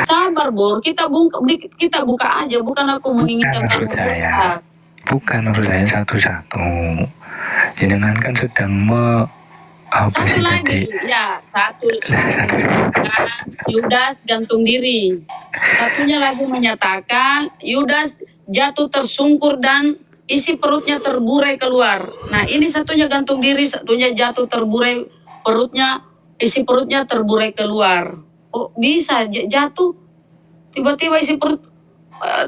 Sabar, Bor. Kita buka aja. Bukan aku menginginkan kamu buka. Bukan maksud saya satu-satu. Jenengan kan sedang satu lagi, ya satu Yudas gantung diri. Satunya lagi menyatakan Yudas jatuh tersungkur dan isi perutnya terburai keluar. Nah ini satunya gantung diri, satunya jatuh terburai perutnya, isi perutnya terburai keluar. Oh bisa jatuh tiba-tiba isi perut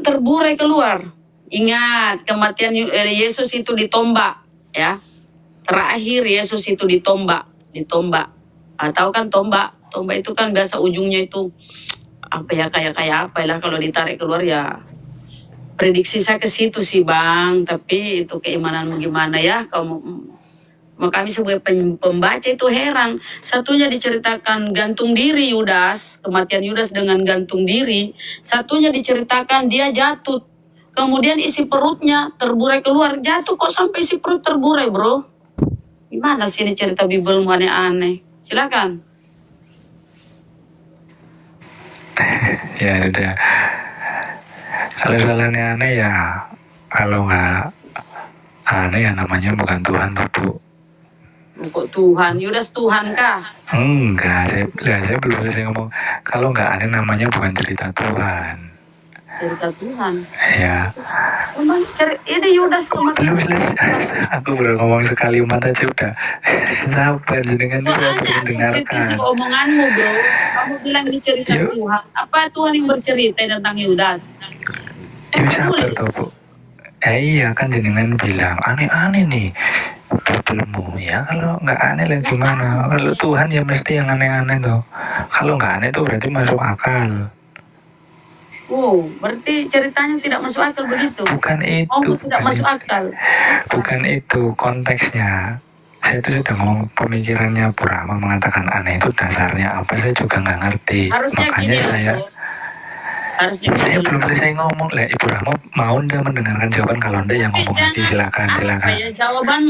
terburai keluar. Ingat kematian Yesus itu ditombak, ya. Terakhir Yesus itu ditombak. Tahu kan tombak itu kan biasa ujungnya itu apa ya kayak apa lah kalau ditarik keluar ya. Prediksi saya ke situ sih Bang, tapi itu keimananmu gimana ya? Kami sebagai pembaca itu heran. Satunya diceritakan gantung diri Yudas, kematian Yudas dengan gantung diri. Satunya diceritakan dia jatuh. Kemudian isi perutnya terburai keluar. Jatuh kok sampai isi perut terburai, bro? Gimana sih ini cerita Bibelmu aneh-aneh? Silakan. Ya sudah. Kalau soalnya aneh ya, kalau nggak aneh ya namanya bukan Tuhan tuh Bu. Kok Tuhan? Yudas Tuhan kah? Enggak, saya belum selesai ngomong. Kalau nggak aneh namanya bukan cerita Tuhan. Cerita Tuhan? Ya. Emang ini Yudas belum selesai. Aku baru ngomong sekali mata aja udah. Sabar, dengan itu saya baru mendengarkan. Kritisi omonganmu bro. Kamu bilang ini cerita Tuhan. Apa Tuhan yang bercerita tentang Yudas? Ya sabar toh Bu. Iya kan jenengan bilang aneh-aneh nih Bibelmu ya, kalau nggak aneh lah gimana? Kalau Tuhan ya mesti yang aneh-aneh tuh. Kalau nggak aneh tuh berarti masuk akal. Oh, berarti ceritanya tidak masuk akal begitu? Bukan itu. Tidak masuk akal. Bukan itu konteksnya. Saya itu sudah ngomong pemikirannya Burama mengatakan aneh itu dasarnya apa, saya juga nggak ngerti. Harusnya makanya saya belum selesai ngomong lah. Ibu Rahma mau Anda mendengarkan jawaban? Kalau Anda yang ngomong lagi silakan. Ya,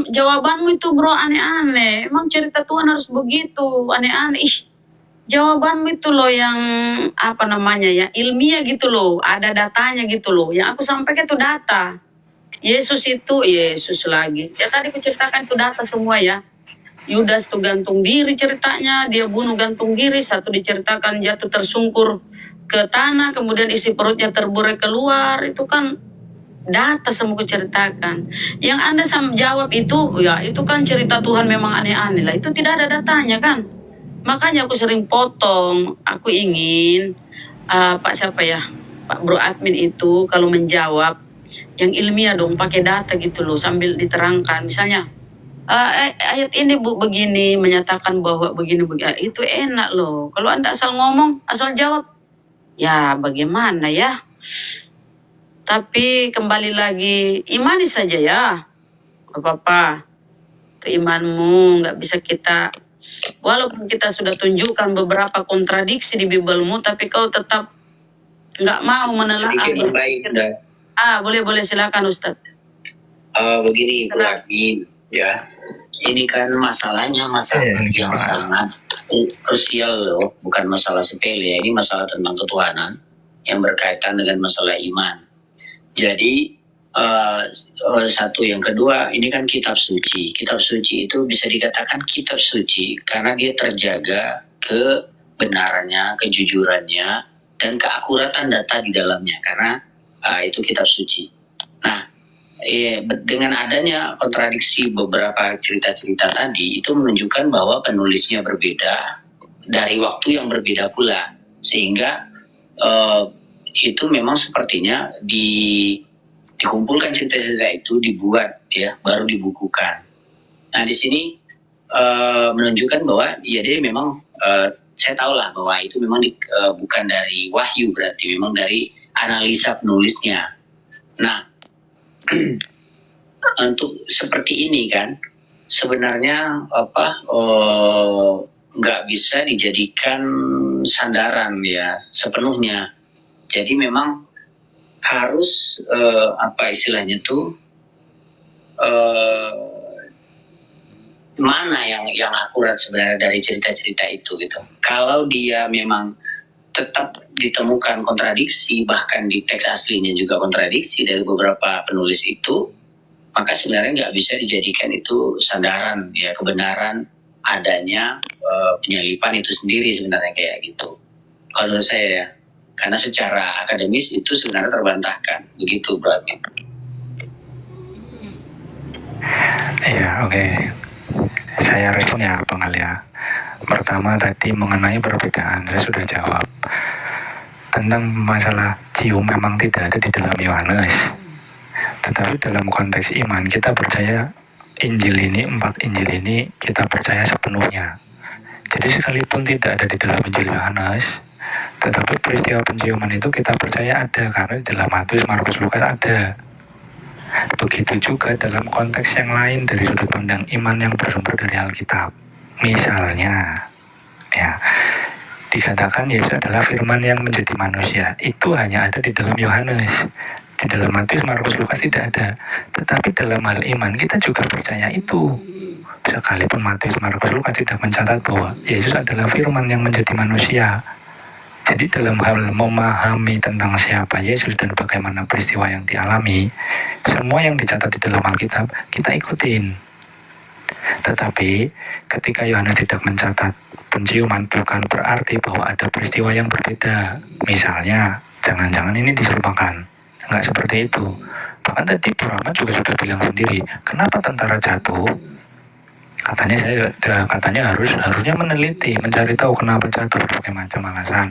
jawabanmu itu bro aneh-aneh. Emang cerita Tuhan harus begitu aneh-aneh. Jawabanmu itu loh yang apa namanya ya ilmiah gitu loh. Ada datanya gitu loh. Yang aku sampaikan itu data. Yesus lagi. Ya tadi kuceritakan itu data semua ya. Yudas tuh gantung diri ceritanya, dia bunuh gantung diri. Satu diceritakan jatuh tersungkur ke tanah, kemudian isi perutnya terburai keluar. Itu kan data semua kuceritakan. Yang Anda jawab itu, ya itu kan cerita Tuhan memang aneh-aneh lah. Itu tidak ada datanya kan. Makanya aku sering potong. Aku ingin Pak siapa ya, Pak Bro Admin itu kalau menjawab yang ilmiah dong, pakai data gitu loh, sambil diterangkan. Misalnya, ayat ini Bu begini, menyatakan bahwa begini, itu enak loh. Kalau Anda asal ngomong, asal jawab, ya bagaimana ya? Tapi kembali lagi, imani saja ya. Apa-apa, keimanmu nggak bisa kita, walaupun kita sudah tunjukkan beberapa kontradiksi di Bibelmu, tapi kau tetap nggak mau menelaah. Boleh silakan Ustadz. Begini Bu Admin, ya. Ini kan masalahnya yang sangat krusial loh, bukan masalah sepele. Ini masalah tentang ketuhanan yang berkaitan dengan masalah iman. Jadi satu, yang kedua, ini kan kitab suci. Kitab suci itu bisa dikatakan kitab suci karena dia terjaga kebenarannya, kejujurannya, dan keakuratan data di dalamnya. Karena itu kitab suci. Nah, dengan adanya kontradiksi beberapa cerita-cerita tadi, itu menunjukkan bahwa penulisnya berbeda dari waktu yang berbeda pula, sehingga itu memang sepertinya dikumpulkan cerita-cerita itu, dibuat ya, baru dibukukan. Nah di sini menunjukkan bahwa ya dia memang saya tahulah bahwa itu memang bukan dari wahyu, berarti memang dari analisa penulisnya. Nah untuk seperti ini kan sebenarnya nggak bisa dijadikan sandaran ya sepenuhnya. Jadi memang harus istilahnya tuh mana yang akurat sebenarnya dari cerita-cerita itu gitu. Kalau dia memang tetap ditemukan kontradiksi, bahkan di teks aslinya juga kontradiksi dari beberapa penulis itu, maka sebenarnya nggak bisa dijadikan itu sandaran ya kebenaran adanya penyalipan itu sendiri sebenarnya kayak gitu. Kalau menurut saya ya, karena secara akademis itu sebenarnya terbantahkan, begitu berarti. Iya, oke. Saya respon ya Bang Alia. Pertama tadi mengenai perbedaan, saya sudah jawab. Tentang masalah cium memang tidak ada di dalam Yohanes. Tetapi dalam konteks iman kita percaya Injil ini, 4 Injil ini kita percaya sepenuhnya. Jadi sekalipun tidak ada di dalam Injil Yohanes, tetapi peristiwa penciuman itu kita percaya ada karena di dalam Matius, Markus, Lukas ada. Begitu juga dalam konteks yang lain dari sudut pandang iman yang bersumber dari Alkitab. Misalnya, ya, dikatakan Yesus adalah firman yang menjadi manusia. Itu hanya ada di dalam Yohanes. Di dalam Matius, Markus, Lukas tidak ada. Tetapi dalam hal iman kita juga percaya itu. Sekalipun Matius, Markus, Lukas tidak mencatat bahwa Yesus adalah firman yang menjadi manusia. Jadi dalam hal memahami tentang siapa Yesus dan bagaimana peristiwa yang dialami, semua yang dicatat di dalam Alkitab kita ikutin. Tetapi ketika Yohanes tidak mencatat penciuman bukan berarti bahwa ada peristiwa yang berbeda. Misalnya, jangan-jangan ini diserupakan. Enggak seperti itu. Bahkan tadi Bu Rahmat juga sudah bilang sendiri, kenapa tentara jatuh? Katanya harusnya meneliti, mencari tahu kenapa jatuh, berbagai macam alasan.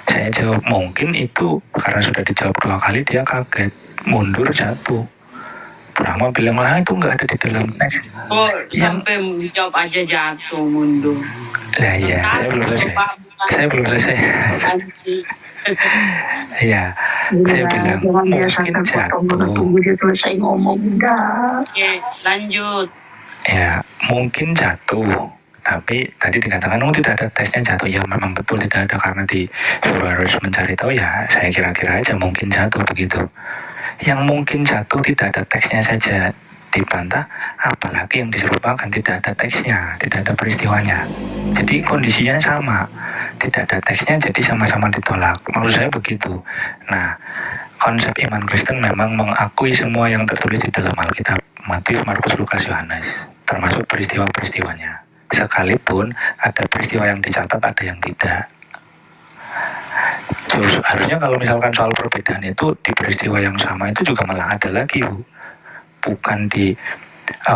Saya jawab mungkin itu karena sudah dijawab 2 kali dia kaget, mundur jatuh. Rahma bilang lah itu nggak ada di dalam teks. Oh, sampai dijawab aja jatuh mundur. Lah iya, saya belum selesai. Iya, saya bilang mungkin jatuh. Tunggu dia selesai ngomong dah. Oke, lanjut. Ya, mungkin jatuh. Tapi tadi dikatakan tidak ada tesnya jatuh. Ya memang betul tidak ada karena disuruh harus mencari tahu ya. Saya kira-kira aja mungkin jatuh begitu. Yang mungkin jatuh tidak ada teksnya saja dibantah, apalagi yang diserupakan tidak ada teksnya, tidak ada peristiwanya. Jadi kondisinya sama, tidak ada teksnya jadi sama-sama ditolak. Maksud saya begitu. Nah, konsep iman Kristen memang mengakui semua yang tertulis di dalam Alkitab, Matius, Markus, Lukas, Yohanes, termasuk peristiwa-peristiwanya. Sekalipun ada peristiwa yang dicatat, ada yang tidak. Terus harusnya kalau misalkan soal perbedaan itu di peristiwa yang sama itu juga malah ada lagi, Bu. Bukan di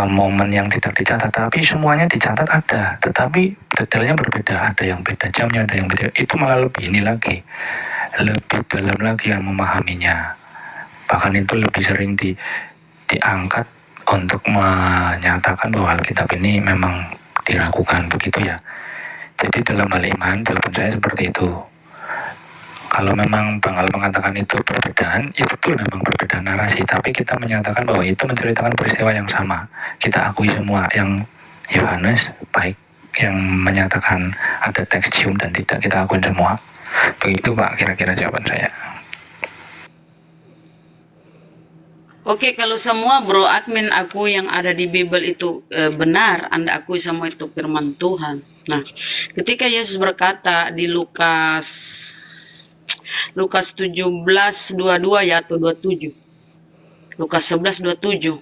momen yang tidak dicatat, tapi semuanya dicatat ada. Tetapi detailnya berbeda, ada yang beda jamnya, ada yang beda. Itu malah lebih ini lagi, lebih dalam lagi yang memahaminya. Bahkan itu lebih sering diangkat untuk menyatakan bahwa Alkitab ini memang diragukan begitu ya. Jadi dalam hal iman jawaban saya seperti itu. Kalau memang Bang Al mengatakan itu perbedaan, itu tuh memang perbedaan narasi, tapi kita menyatakan bahwa itu menceritakan peristiwa yang sama. Kita akui semua, yang Yohanes baik yang menyatakan ada teks cium dan tidak, kita akui semua. Begitu Pak kira-kira jawaban saya. Oke, kalau semua bro admin aku yang ada di Bible itu benar, Anda akui semua itu firman Tuhan. Nah, ketika Yesus berkata di Lukas 17:22 ya atau 27. Lukas 11:27.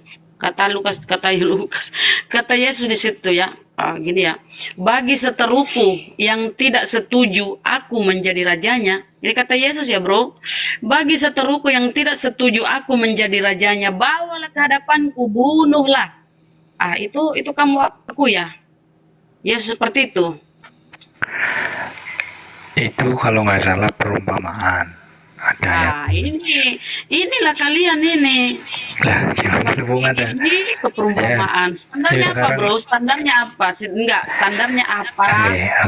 Kata Yesus di situ ya, gini ya. Bagi seteruku yang tidak setuju aku menjadi rajanya. Ini kata Yesus ya, Bro. Bagi seteruku yang tidak setuju aku menjadi rajanya, bawalah ke hadapanku, bunuhlah. Itu kamu aku ya. Yesus seperti itu. Itu kalau nggak salah perumpamaan. Ada inilah kalian ini. Lah, gimana hubungannya? Ini keperumpamaan. Standarnya apa, Bro? Standarnya apa? Standarnya apa?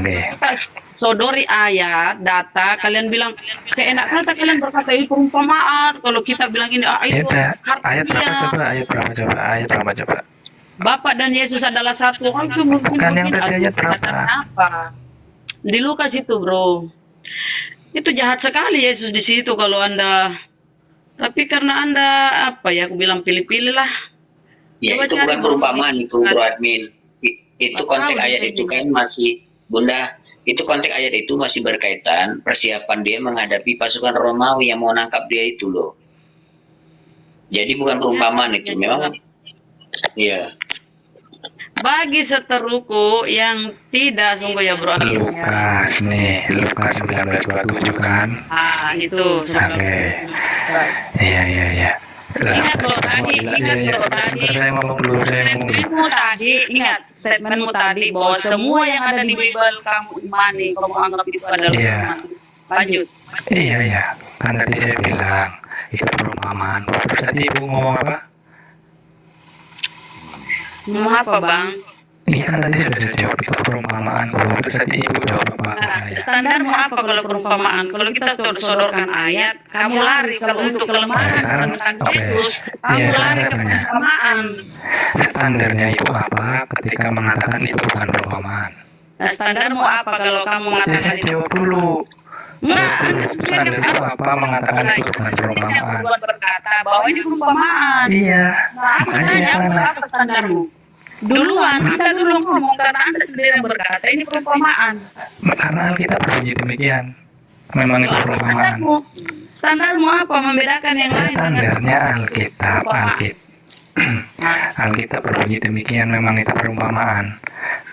Oke. Kita sodori ayat, data, kalian bilang seenak kata kalian berkata itu perumpamaan. Kalau kita bilang ini itu ayat berapa coba? Bapak dan Yesus adalah satu. Bukan yang tadi ayat berapa? Di Lukas itu, Bro. Itu jahat sekali Yesus di situ kalau Anda. Tapi karena Anda aku bilang pilih-pilih lah. Ya, itu bukan perumpamaan itu, Bro Admin. Itu konteks ayat itu kan masih Bunda, itu konteks ayat itu masih berkaitan persiapan dia menghadapi pasukan Romawi yang mau nangkap dia itu loh. Jadi bukan perumpamaan itu, memang. Iya. Bagi seteruku yang tidak sungguh ya bro. Lukas nih, Lukas 19:27 kan? Itu. Oke. Iya. Ingat bro tadi, Saya ngomong dulu, statementmu tadi bahwa semua yang ada di Bible kamu imani, kamu anggap itu adalah firman. Lanjut. Iya. Kan tadi saya bilang itu perumpamaan. Terus tadi ibu ngomong apa? Ngomong apa bang? Iya kan tadi sudah saya jawab itu perumpamaan. Terus tadi ibu jawab apa ke saya? Standarmu apa kalau perumpamaan? Kalau kita sodorkan ayat, kamu lari. Kalau untuk kelemahan tentang Yesus, kamu lari ke perumpamaan. Standarnya itu apa ketika mengatakan itu bukan perumpamaan? Nah, standarmu apa kalau kamu mengatakan saya jawab dulu. Standar itu apa mengatakan itu bukan perumpamaan? Berkata bahwa ini perumpamaan. Iya. Makanya apa standarmu? Duluan, Anda dulu ngomong karena Anda sendiri yang berkata ini perumpamaan. Karena Alkitab berbunyi demikian. Memang itu perumpamaan. Standarmu apa membedakan yang lain? Standarnya Alkitab berbunyi demikian, memang itu perumpamaan.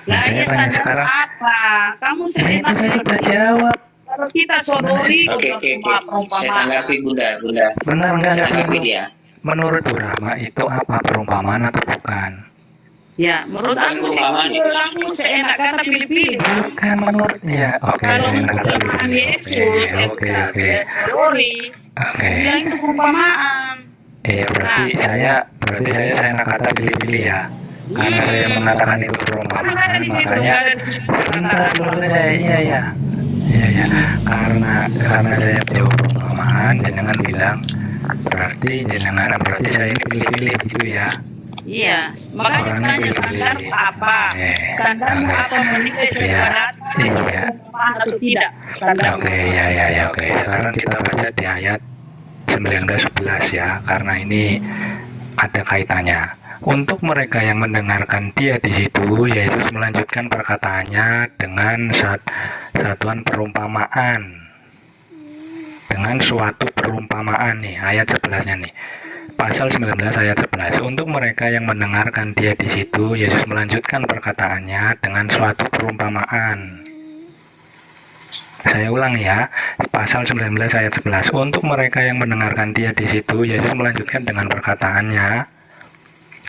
Nah, saya tanya sekarang apa? Kamu sendiri sudah jawab. Kalau kita sodori, Oke. Saya tanggapi Bunda. Benar enggak? Tanggapi dia. Menurut Rama itu apa, perumpamaan atau bukan? Ya, menurut aku seenak kata pilih-pilih. Bukan menurut ya. Oke. Kalau perumpamaan Yesus, sodori. Oke. Bilang itu perumpamaan. Berarti saya enak kata pilih-pilih ya. Karena saya mengatakan itu perumpamaan, makanya bentar dulu saya iya. Karena saya jawab perumpamaan, jangan bilang berarti saya ini pilih-pilih gitu ya. Iya, makanya tanya standar apa? Standarmu apa menilai secara perumpamaan atau tidak? Oke. Sekarang kita baca di ayat 19:11 ya, karena ini ada kaitannya. Untuk mereka yang mendengarkan dia di situ, Yesus melanjutkan perkataannya dengan satuan perumpamaan. Dengan suatu perumpamaan nih, ayat 11-nya nih. Pasal 19 ayat 11. Untuk mereka yang mendengarkan dia di situ, Yesus melanjutkan perkataannya dengan suatu perumpamaan. Saya ulang ya, pasal 19 ayat 11. Untuk mereka yang mendengarkan dia di situ, Yesus melanjutkan dengan perkataannya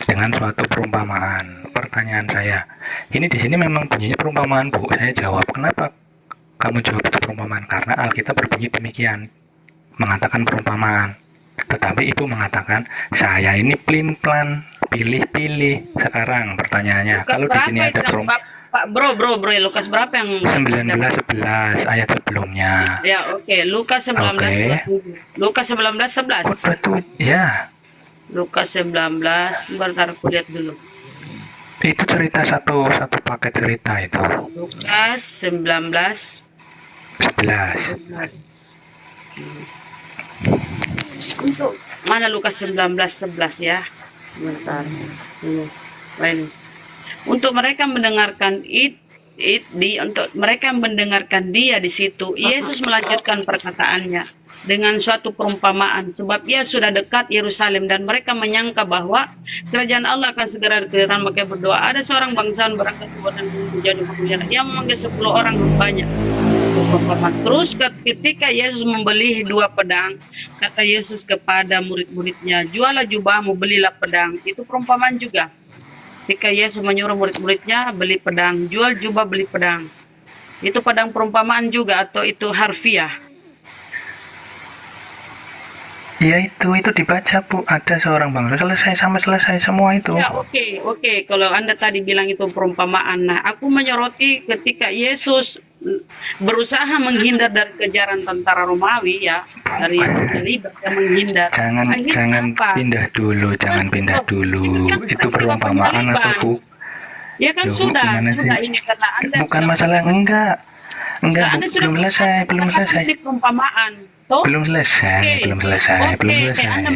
dengan suatu perumpamaan. Pertanyaan saya, ini di sini memang bunyinya perumpamaan, Bu. Saya jawab, kenapa kamu jawab itu perumpamaan? Karena Alkitab berbunyi demikian, mengatakan perumpamaan. Tetapi Ibu mengatakan, saya ini pelin-pelan, pilih-pilih. Sekarang pertanyaannya, kalau di sini ada perumpamaan. Pak bro, Lukas berapa yang 19:11 ayat sebelumnya. Ya, oke. Lukas 19. Lukas 19:11. Betul, ya. Lukas 19, bentar aku lihat dulu. Itu cerita satu paket cerita itu. Lukas 19:11. Untuk mana Lukas 19:11 ya? Bentar. Ini. Untuk mereka mendengarkan untuk mereka mendengarkan dia di situ, Yesus melanjutkan perkataannya dengan suatu perumpamaan, sebab ia sudah dekat Yerusalem dan mereka menyangka bahwa kerajaan Allah akan segera kelihatan. Maka berdoa, ada seorang bangsawan berangkat sebuah dan menjadi penghujat. Ia memanggil 10 orang banyak. Terus ketika Yesus membeli 2 pedang, kata Yesus kepada murid-muridnya, jualah jubahmu, belilah pedang. Itu perumpamaan juga. Ketika Yesus menyuruh murid-muridnya beli pedang, jual jubah, beli pedang. Itu pedang perumpamaan juga atau itu harfiah? Ya itu dibaca Bu, ada seorang bangsa selesai semua itu. Ya oke. Kalau Anda tadi bilang itu perumpamaan, nah aku menyoroti ketika Yesus berusaha menghindar dari kejaran tentara Romawi ya, dari menghindar. Jangan pindah dulu. Itu perumpamaan atau Bu? Ya kan sudah ini karena Anda bukan masalah enggak, belum selesai. Ini perumpamaan. Belum selesai.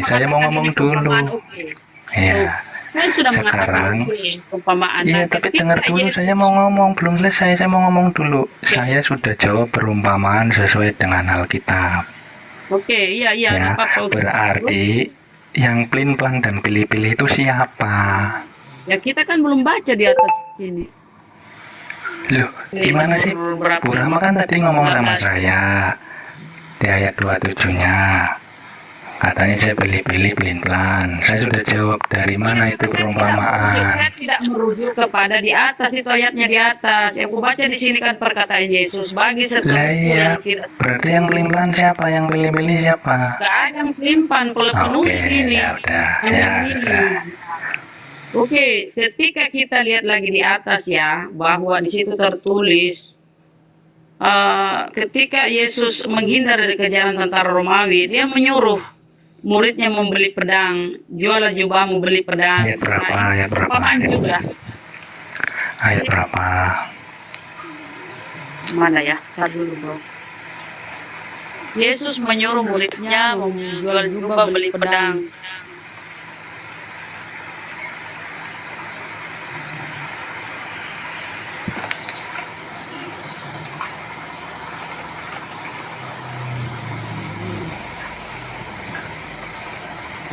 Saya mau ngomong dulu. Ya. Saya sudah Sekarang, mengatakan perumpamaan. iya, Nah, tapi ketika dengar dulu, Yesus- saya mau ngomong, belum selesai, saya mau ngomong dulu. Saya sudah jawab perumpamaan sesuai dengan Alkitab. Oke, iya, Ya, nggak apa-apa. Oke. berarti yang pelin-pelan dan pilih-pilih itu siapa? Ya kita kan belum baca di atas sini. Loh, gimana sih? Bu Rama kan tadi ngomong sama saya di ayat 27-nya. Katanya saya pilih-pilih pelin-pelan. Saya sudah jawab dari mana itu perumpamaan. Saya tidak merujuk kepada di atas itu ayatnya di atas. Yang aku baca di sini kan perkataan Yesus bagi setiap Lah iya, yang tidak. berarti yang pelin-pelan siapa? Yang pilih-pilih siapa? Gak ada yang pelimpan kalau penulis ini. ya udah, Hanya ya ini. sudah. Oke, ketika kita lihat lagi di atas ya, bahwa di situ tertulis ketika Yesus menghindar dari kejaran tentara Romawi, dia menyuruh muridnya membeli pedang, jualah jubahmu beli pedang. Ayat berapa? Nah, Ayat berapa? perumpamaan juga. Ayat berapa? Mana ya? Tar dulu, bro. Yesus menyuruh muridnya menjual jubah beli pedang.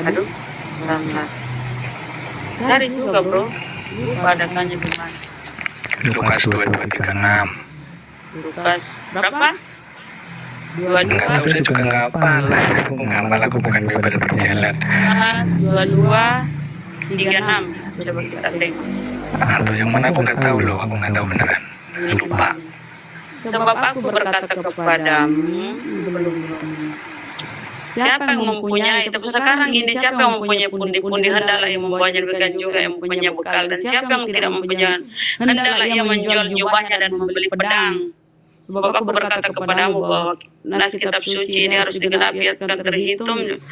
Aduh, bentar. Cari juga, bro. Pada tanya di mana? Lukas 22:36. Lukas berapa? Enggak tahu, saya juga nggak hafal. Aku nggak hafal, aku bukan Bible berjalan. Lukas 22:36. Coba kita tengok. Atau yang mana aku nggak tahu loh, aku nggak tahu beneran. Lupa. Sebab aku berkata kepadamu, belum. Siapa yang mempunyai, tapi sekarang ini siapa yang mempunyai pundi-pundi, hendaklah yang membawanya, demikian juga yang mempunyai bekal. Dan siapa yang tidak mempunyai, hendaklah ia menjual jubahnya dan membeli pedang. Sebab aku berkata kepadamu bahwa nas kitab suci ini harus digenapi, akan terhitung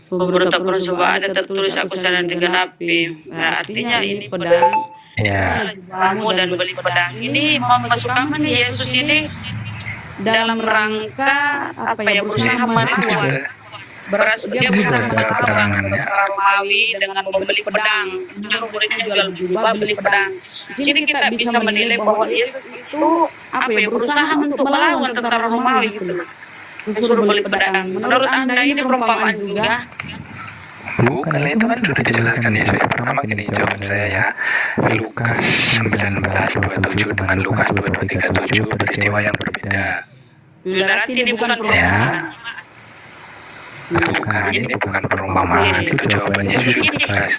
pemberontak perusahaan ada tertulis aku sedang digenapi. Nah, artinya ini pedang, Ya, jubahmu dan beli pedang. Ini memasukkan Yesus ini dalam rangka apa ya, berusaha melawan. Dia berusaha ada keterangannya. Romawi dengan membeli pedang, menyuruh muridnya jual jubah beli pedang. Di sini kita bisa menilai bahwa Yesus itu apa ya, berusaha untuk melawan tentara Romawi gitu. Disuruh beli pedang. Menurut Anda ini perumpamaan juga? bukan, itu kan sudah dijelaskan di ayat pertama. Gini jawaban saya ya. Lukas 19:27 dengan Lukas 20:37 peristiwa yang berbeda. Berarti ini bukan perumpamaan. Bukan, ini bukan perumpamaan, itu jawaban Yesus Lukas.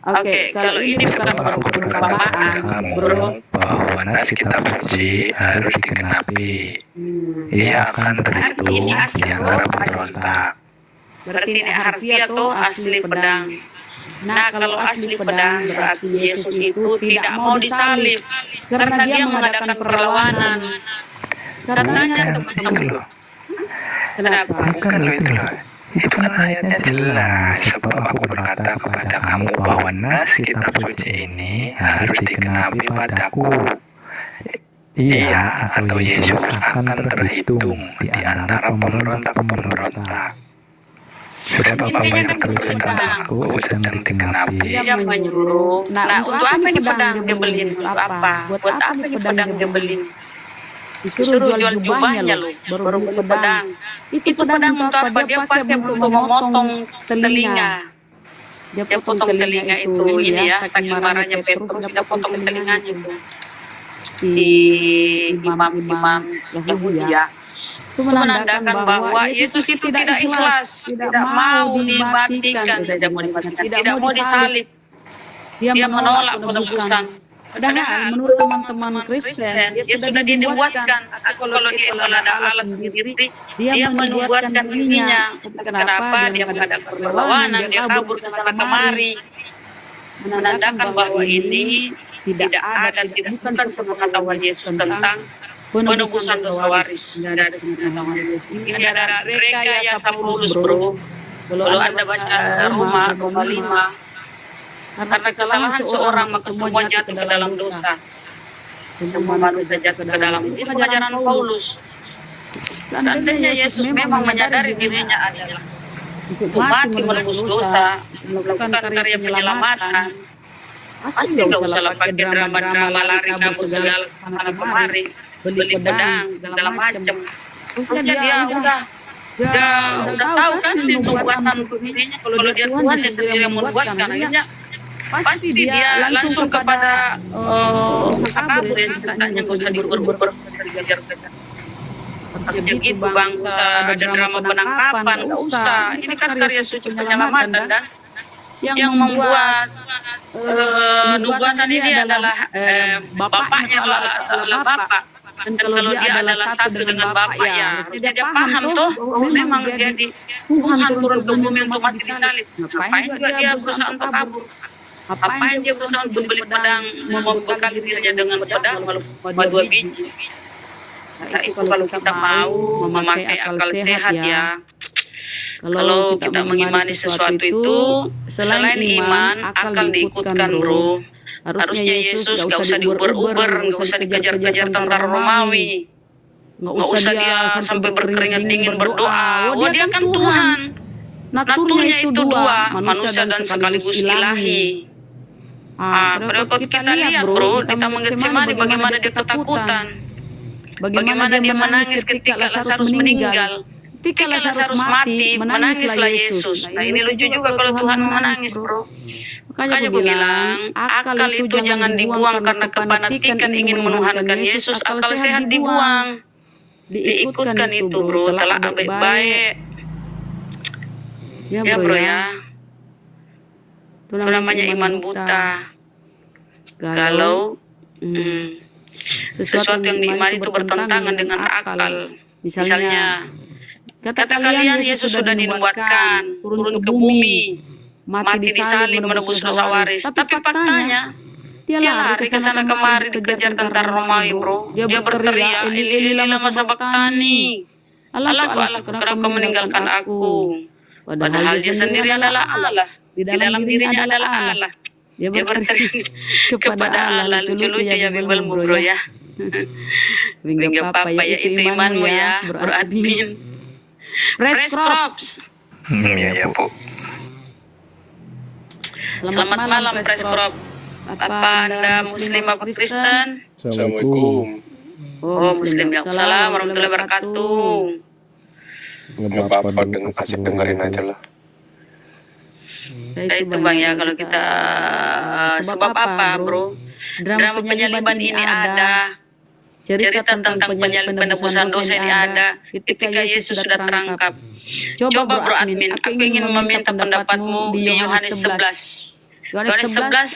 Oke, kalau ini bukan perumpamaan, bro. Bahwa nas kitab suci harus digenapi. Ia akan terhitung yang harus berontak. Berarti ini harfiah atau asli pedang. Nah, kalau asli pedang berarti Yesus itu tidak mau disalib karena dia mengadakan perlawanan. Katanya Itu loh, kenapa? bukan loh itu loh. Itu kan ayatnya jelas. Sebab aku berkata kepada kamu bahwa nas kitab suci ini harus digenapi padaku. Ia atau Yesus akan terhitung di antara pemberontak-pemberontak. Sebab apa yang tertulis tentang aku sedang digenapi. Dia menyuruh. Nah, untuk apa ini pedang dia beli? Untuk apa? Buat apa ini pedang dia beli? Disuruh jual jubahnya loh, baru beli pedang. Itu pedang untuk apa? Dia pakai untuk memotong telinga. Dia potong telinga itu, ini ya, saking marahnya Petrus, dia potong telinganya itu. Si imam-imam Yahudi ya. Itu menandakan bahwa Yesus itu tidak ikhlas, tidak mau dimatikan, tidak mau disalib. Dia menolak penebusan. Padahal menurut teman-teman Kristen, dia sudah dibuatkan. Kalau dia ada Allah sendiri, dia menubuatkan dirinya. Kenapa? Dia menghadapi perlawanan, dia kabur ke sana kemari. Menandakan bahwa ini tidak ada, bukan sepengetahuan Yesus tentang penebusan dosa waris. Ini ada rekayasa Paulus, bro. Kalau Anda baca Roma 5, karena kesalahan seorang maka semua jatuh ke dalam dosa. Semua manusia jatuh ke dalam. Ini pengajaran Paulus. Seandainya Yesus memang menyadari dirinya adalah untuk mati menebus dosa, melakukan karya penyelamatan. Pasti nggak usah lah pakai drama-drama lari kabur segala kesana kemari, beli pedang segala macam. Terusnya dia udah tahu kan ini pembuatan dirinya. Kalau dia Tuhan dia sendiri yang membuatkan, akhirnya pasti dia langsung kepada usaha kabur yang ceritanya nggak usah diuber-uber dikejar-kejar. Jadi bangsa ada drama penangkapan, nggak usah. Ini kan karya suci penyelamatan dan yang membuat nubuatan ini adalah bapaknya adalah bapak. Dan kalau dia adalah satu dengan bapak ya, dia paham tuh bahwa memang dia di Tuhan turun ke bumi untuk mati disalib. Ngapain juga dia berusaha untuk kabur? Ngapain dia berusaha untuk beli pedang, membekali dirinya dengan pedang walaupun 2 biji? Nah itu kalau kita mau memakai akal sehat ya. Kalau kita mengimani sesuatu itu, selain iman, akal diikutkan bro. Harusnya Yesus gak usah diuber-uber, gak usah dikejar-kejar tentara Romawi. Gak usah dia sampai berkeringat dingin berdoa. Oh dia kan Tuhan. Naturnya itu dua, manusia dan sekaligus ilahi. Kalau kita lihat bro, di Taman Getsemani bagaimana dia ketakutan. Bagaimana dia menangis ketika Lazarus meninggal. Ketika Lazarus mati, menangislah Yesus. Nah ini lucu juga kalau Tuhan menangis bro. Makanya gue bilang, akal itu jangan dibuang karena kefanatikan ingin menuhankan Yesus. Akal sehat dibuang. Diikutkan itu bro, telah baik-baik. Ya bro ya. Itu namanya iman buta. Kalau sesuatu yang diimani itu bertentangan dengan akal. Misalnya, kata kalian Yesus sudah dinubuatkan, turun ke bumi, mati disalib menebus dosa waris. Tapi faktanya dia lari ke sana kemari dikejar tentara Romawi bro. Dia berteriak, Eli lama sabachthani. Allah, kenapa kau meninggalkan aku? Padahal dia sendiri adalah Allah. Di dalam dirinya adalah Allah. Dia berteriak kepada Allah. Lucu-lucu ya Bible bro ya. Bingga papa ya itu imanmu ya bro admin. Press Crops. Ya Bu. Selamat malam Press Crop. Apa Anda Muslim apa Kristen? Assalamualaikum. Oh Muslim ya. Assalamualaikum warahmatullahi wabarakatuh. Nggak apa-apa dengan asik dengerin aja lah. Nah, itu bang ya kalau kita sebab apa bro? Drama penyaliban ini ada. Cerita tentang penebusan dosa ini ada ketika Yesus sudah terangkap. Coba bro admin, aku ingin meminta pendapatmu di Yohanes 11. Yohanes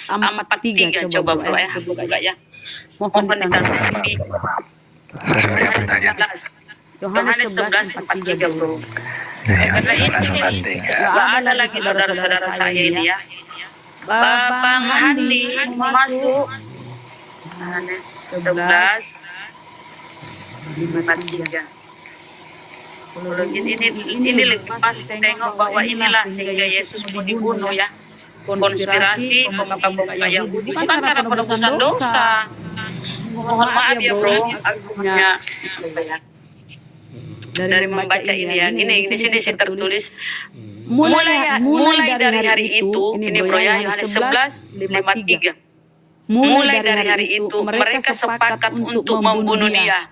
11:43. Coba bro ya, buka ya. Mohon ditaruh di Yohanes 11:43 bro. Karena ini gak ada lagi saudara-saudara saya ini ya. Bang Handi masuk Yohanes 11:53. Ini lebih pas tengok bahwa inilah sehingga Yesus mau dibunuh ya. Konspirasi pemuka-pemuka Yahudi bukan karena penebusan dosa. Mohon maaf ya bro, aku punya dari membaca ini ya. Ini di sini tertulis mulai dari hari itu, ini bro ya Yohanes 11:53. Mulai dari hari itu mereka sepakat untuk membunuh dia.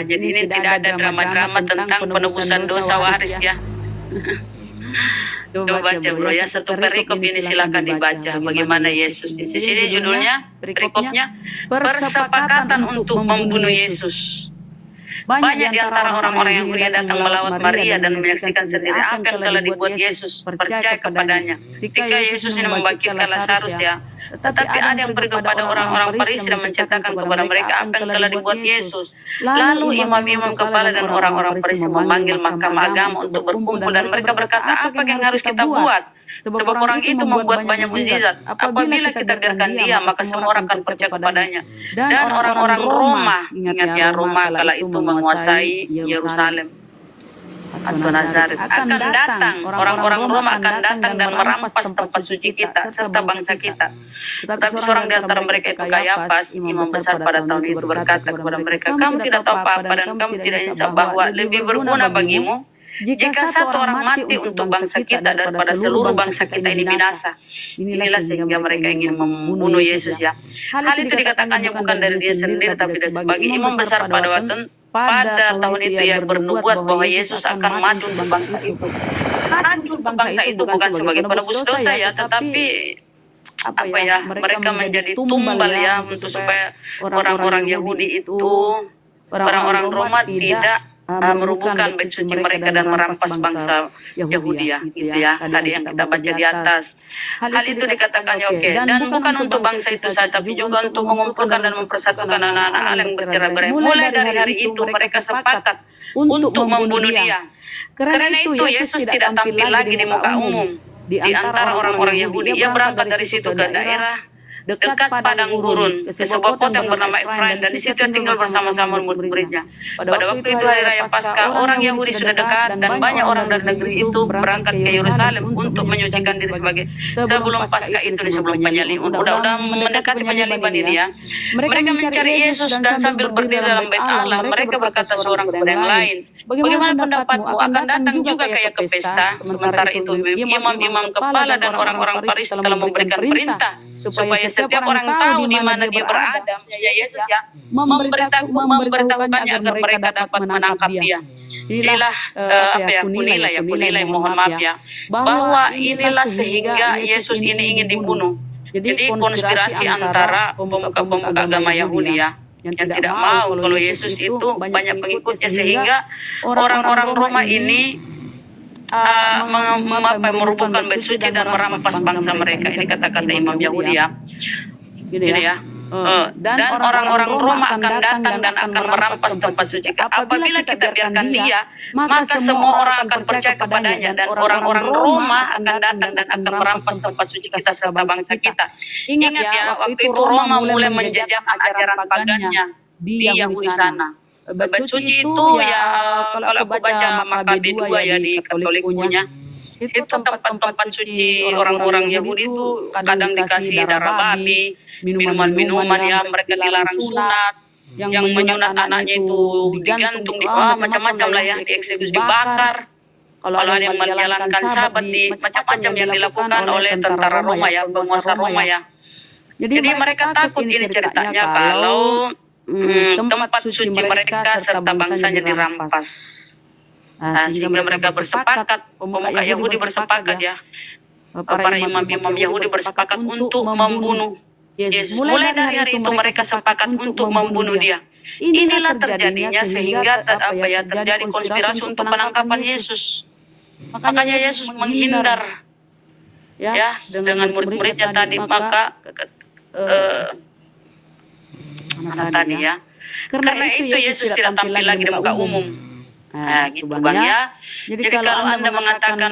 Jadi ini tidak ada drama-drama tentang penebusan dosa waris ya. Coba baca bro ya, satu perikop ini silakan dibaca. Bagaimana Yesus di sini judulnya, perikopnya persepakatan untuk membunuh Yesus. Banyak di antara orang-orang yang mulia datang melawat Maria dan menyaksikan sendiri apa yang telah dibuat Yesus, percaya kepadanya. Ketika Yesus ini membangkitkan Lazarus ya, tetapi ada yang pergi kepada orang-orang Farisi dan menceritakan kepada mereka apa yang telah dibuat Yesus. Lalu imam-imam kepala dan orang-orang Farisi memanggil mahkamah agama untuk berkumpul dan mereka berkata, apa yang harus kita buat? Sebab orang itu membuat banyak mukjizat. Apabila kita biarkan dia, maka semua orang akan percaya kepadanya. Dan orang-orang Roma, ingat ya Roma kala itu menguasai Yerusalem atau Nazaret, akan datang. Orang-orang Roma akan datang dan merampas tempat suci kita serta bangsa kita. Tetapi seorang di antara mereka itu Kayafas, imam besar pada tahun itu berkata kepada mereka, kamu tidak tahu apa-apa dan kamu tidak insaf bahwa lebih berguna bagimu Jika satu orang mati untuk bangsa kita daripada seluruh bangsa kita ini binasa. Inilah sehingga mereka ingin membunuh Yesus ya. Hal itu dikatakannya bukan dari dia sendiri tapi dari sebagai imam besar pada tahun itu ia bernubuat bahwa Yesus akan mati untuk bangsa itu. Mati untuk bangsa itu bukan sebagai penebus dosa ya, tetapi mereka menjadi tumbal ya untuk supaya orang-orang Yahudi itu, orang-orang Roma tidak merubuhkan bait suci mereka dan merampas bangsa Yahudi ya, gitu ya. Tadi yang kita baca di atas. Hal itu dikatakannya oke. Dan bukan untuk bangsa itu saja, tapi juga untuk mengumpulkan dan mempersatukan anak-anak Allah yang bercerai-berai. Mulai dari hari itu mereka sepakat untuk membunuh dia. Karena itu Yesus tidak tampil lagi di muka umum di antara orang-orang Yahudi. Ia berangkat dari situ ke daerah dekat padang gurun, ke sebuah kota yang bernama Efraim, dan di situ ia tinggal bersama-sama murid-muridnya. Pada waktu itu hari raya Paskah, orang Yahudi sudah dekat dan banyak orang dari negeri itu berangkat ke Yerusalem untuk menyucikan diri sebagai sebelum Paskah itu, sebelum penyaliban. Udah mendekati penyaliban ini ya. Mereka mencari Yesus dan sambil berdiri dalam bait Allah, mereka berkata seorang kepada yang lain, bagaimana pendapatmu, akan datang juga kayak ke pesta? Sementara itu imam-imam kepala dan orang-orang Farisi telah memberikan perintah supaya setiap orang tahu di mana dia berada, ya Yesus ya, memberitahukannya agar mereka dapat menangkap dia. Inilah kunilai, mohon maaf ya, bahwa inilah sehingga Yesus ini ingin dibunuh. Jadi konspirasi antara pemuka-pemuka agama Yahudi ya, yang tidak mau kalau Yesus itu banyak pengikutnya, sehingga orang-orang Roma ini merubuhkan bait suci dan merampas bangsa mereka. Ini kata-kata imam Yahudi ya. Gini ya. Dan orang-orang Roma akan datang dan akan merampas tempat suci. Apabila kita biarkan dia, maka semua orang akan percaya kepadanya, dan orang-orang Roma akan datang dan akan merampas tempat suci kita serta bangsa kita. Ingat ya, waktu itu Roma mulai menjajakan ajaran pagannya di Yahudi sana. Bait suci itu ya, kalau aku baca Makabe 2 ya di Katolik punya, itu tempat-tempat suci orang-orang Yahudi itu kadang dikasih darah babi, minuman-minuman ya, mereka dilarang sunat, yang menyunat anaknya itu digantung di macam-macam lah ya, dieksekusi, dibakar. Kalau ada yang menjalankan sabat, di macam-macam yang dilakukan oleh tentara Roma ya, penguasa Roma ya. Jadi mereka takut ini ceritanya kalau tempat suci mereka serta bangsanya dirampas. Sehingga mereka bersepakat, pemuka Yahudi bersepakat ya, para imam-imam Yahudi bersepakat untuk membunuh Yesus. Mulai dari hari itu mereka sepakat untuk membunuh dia. Inilah terjadinya sehingga terjadi konspirasi untuk penangkapan Yesus. Makanya Yesus menghindar ya dengan murid-muridnya tadi, maka tadi ya. Karena itu Yesus tidak tampil lagi di muka umum. Nah, gitu Bang ya. Jadi kalau Anda mengatakan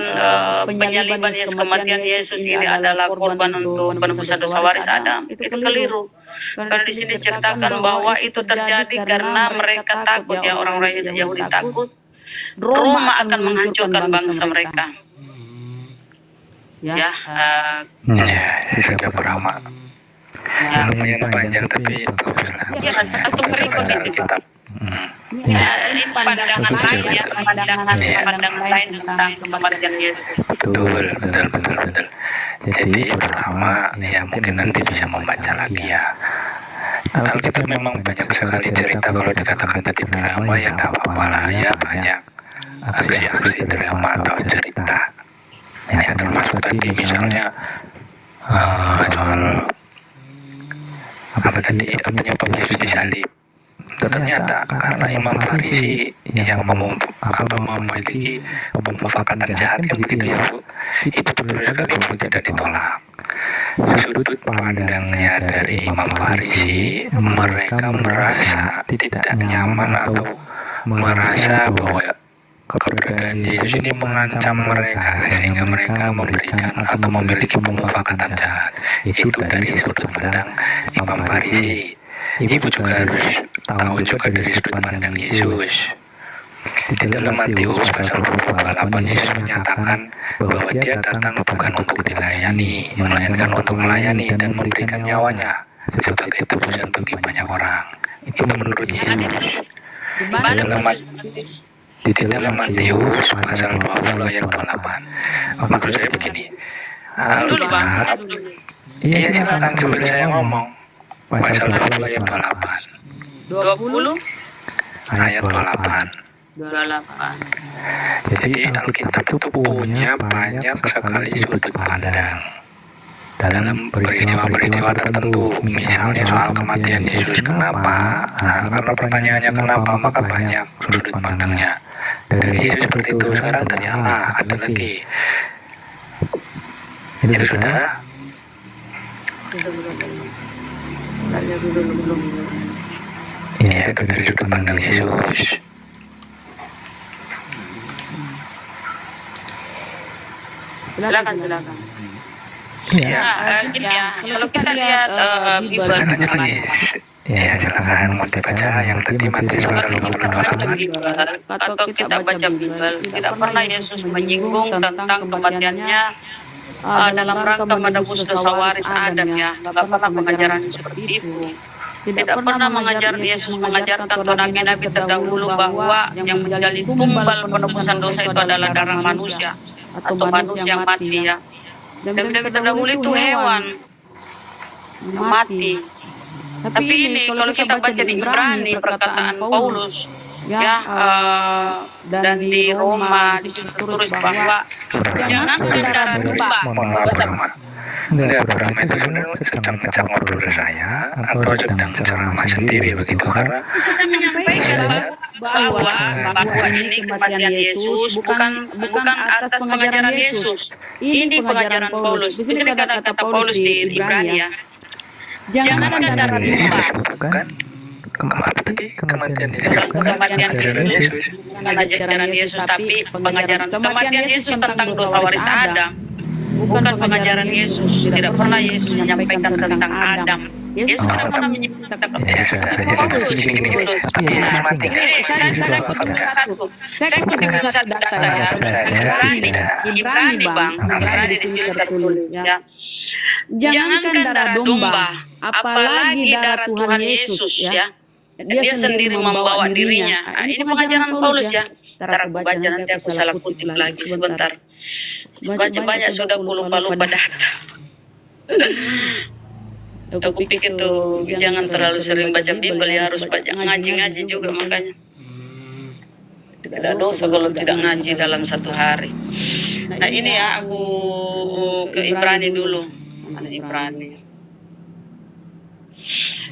penyaliban Yesus, kematian Yesus ini adalah korban untuk penebusan dosa waris Adam, itu keliru. Karena di sini diceritakan bahwa itu terjadi karena mereka takut ya, orang-orang Yahudi takut Roma akan menghancurkan bangsa mereka. Ya, sudah berlama. Lumayan panjang tapi bagus lah. Ya, satu berikut itu. Ya, ini pandangan lain ya, pandangan lain tentang kematian Yesus. Betul. Jadi berlama ya, mungkin nanti bisa membaca lagi ya. Kalau kita memang banyak sekali cerita, kalau dikatakan tadi drama ya nggak apa-apa lah ya, banyak aksi-aksi drama atau cerita. Ya termasuk tadi misalnya soal apa tadi penyebab Yesus disalib. Ternyata karena Imam Farisi yang memiliki pemufakatan jahat yang begitu ya, itu benar sekali tidak ditolak. Sudut pandangnya dari Imam Farisi, mereka merasa tidak nyaman atau merasa bahwa keberadaan Yesus ini mengancam mereka, sehingga mereka memberikan atau memiliki pemufakatan jahat. Itu dari sudut pandang Imam Farisi. Ibu juga harus tahu juga dari sudut pandang Yesus. Di dalam Matius pasal 28 Yesus menyatakan bahwa dia datang bukan untuk dilayani, melainkan untuk melayani dan memberikan nyawanya sebagai tebusan bagi banyak orang. Itu menurut Yesus. Dalam di dalam Matius pasal 20 ayat 28. Maksud saya begini. Dulu Bang, Alkitab, dulu. iya silakan dulu saya ngomong. Pasal 20 ayat 28. 20, Ayat 28. 28. Jadi Alkitab itu punya banyak sekali sudut pandang dalam peristiwa-peristiwa tertentu. Misalnya soal kematian Yesus, kenapa? Nah, kalau pertanyaannya kenapa, maka banyak sudut pandangnya. Dari Yesus seperti itu, sekarang dari Allah, ada lagi. Itu sudah. Ya, itu dari sudut pandang Yesus. Silakan. Iya. Gini ya, kalau kita lihat Bible Ya, silakan mau baca yang tadi Matius pasal 28. atau kita baca Bible, tidak pernah Yesus menyinggung tentang kematiannya dalam rangka menebus dosa waris Adam ya. Tidak pernah pengajaran seperti itu. Tidak pernah Yesus mengajarkan kepada nabi-nabi terdahulu bahwa yang menjadi tumbal penebusan dosa itu adalah darah manusia atau manusia yang mati ya. Dan terdahulu itu hewan yang mati. Tapi ini kalau kita baca di Ibrani perkataan Paulus ya, dan di Roma ditulis bahwa jangan darah domba. Enggak, program itu sebenarnya sedang mencak ngobrol saya atau sedang ceramah sendiri begitu karena Saya menyampaikan bahwa ini kematian Yesus bukan atas pengajaran Yesus. Ini pengajaran Paulus. Di sini kata Paulus di Ibrani ya. Jangan darah domba. bukan kematian Yesus bukan Kematian ajaran Yesus Yesus. bukan ajaran Yesus, tapi pengajaran kematian Yesus tentang dosa waris Adam. Bukan pengajaran Yesus. Tidak pernah Yesus menyampaikan tentang Adam. Yesus tidak pernah menyampaikan tentang Ya sudah, tapi Yesus mati. Saya kutip satu data ya. Ibrani Bang, Ibrani di sini tertulis ya. Jangankan darah domba, apalagi darah Tuhan Yesus ya. Dia sendiri membawa dirinya. Nah, ini pengajaran Paulus ya. Ntar aku baca, nanti aku salah kutip lagi sebentar. Baca banyak sudah aku lupa data. Aku pikir tuh jangan terlalu sering baca Bible ya, harus banyak ngaji-ngaji juga makanya. Tidak dosa kalau tidak ngaji dalam satu hari. Nah ini ya aku ke Ibrani dulu. Mana Ibrani?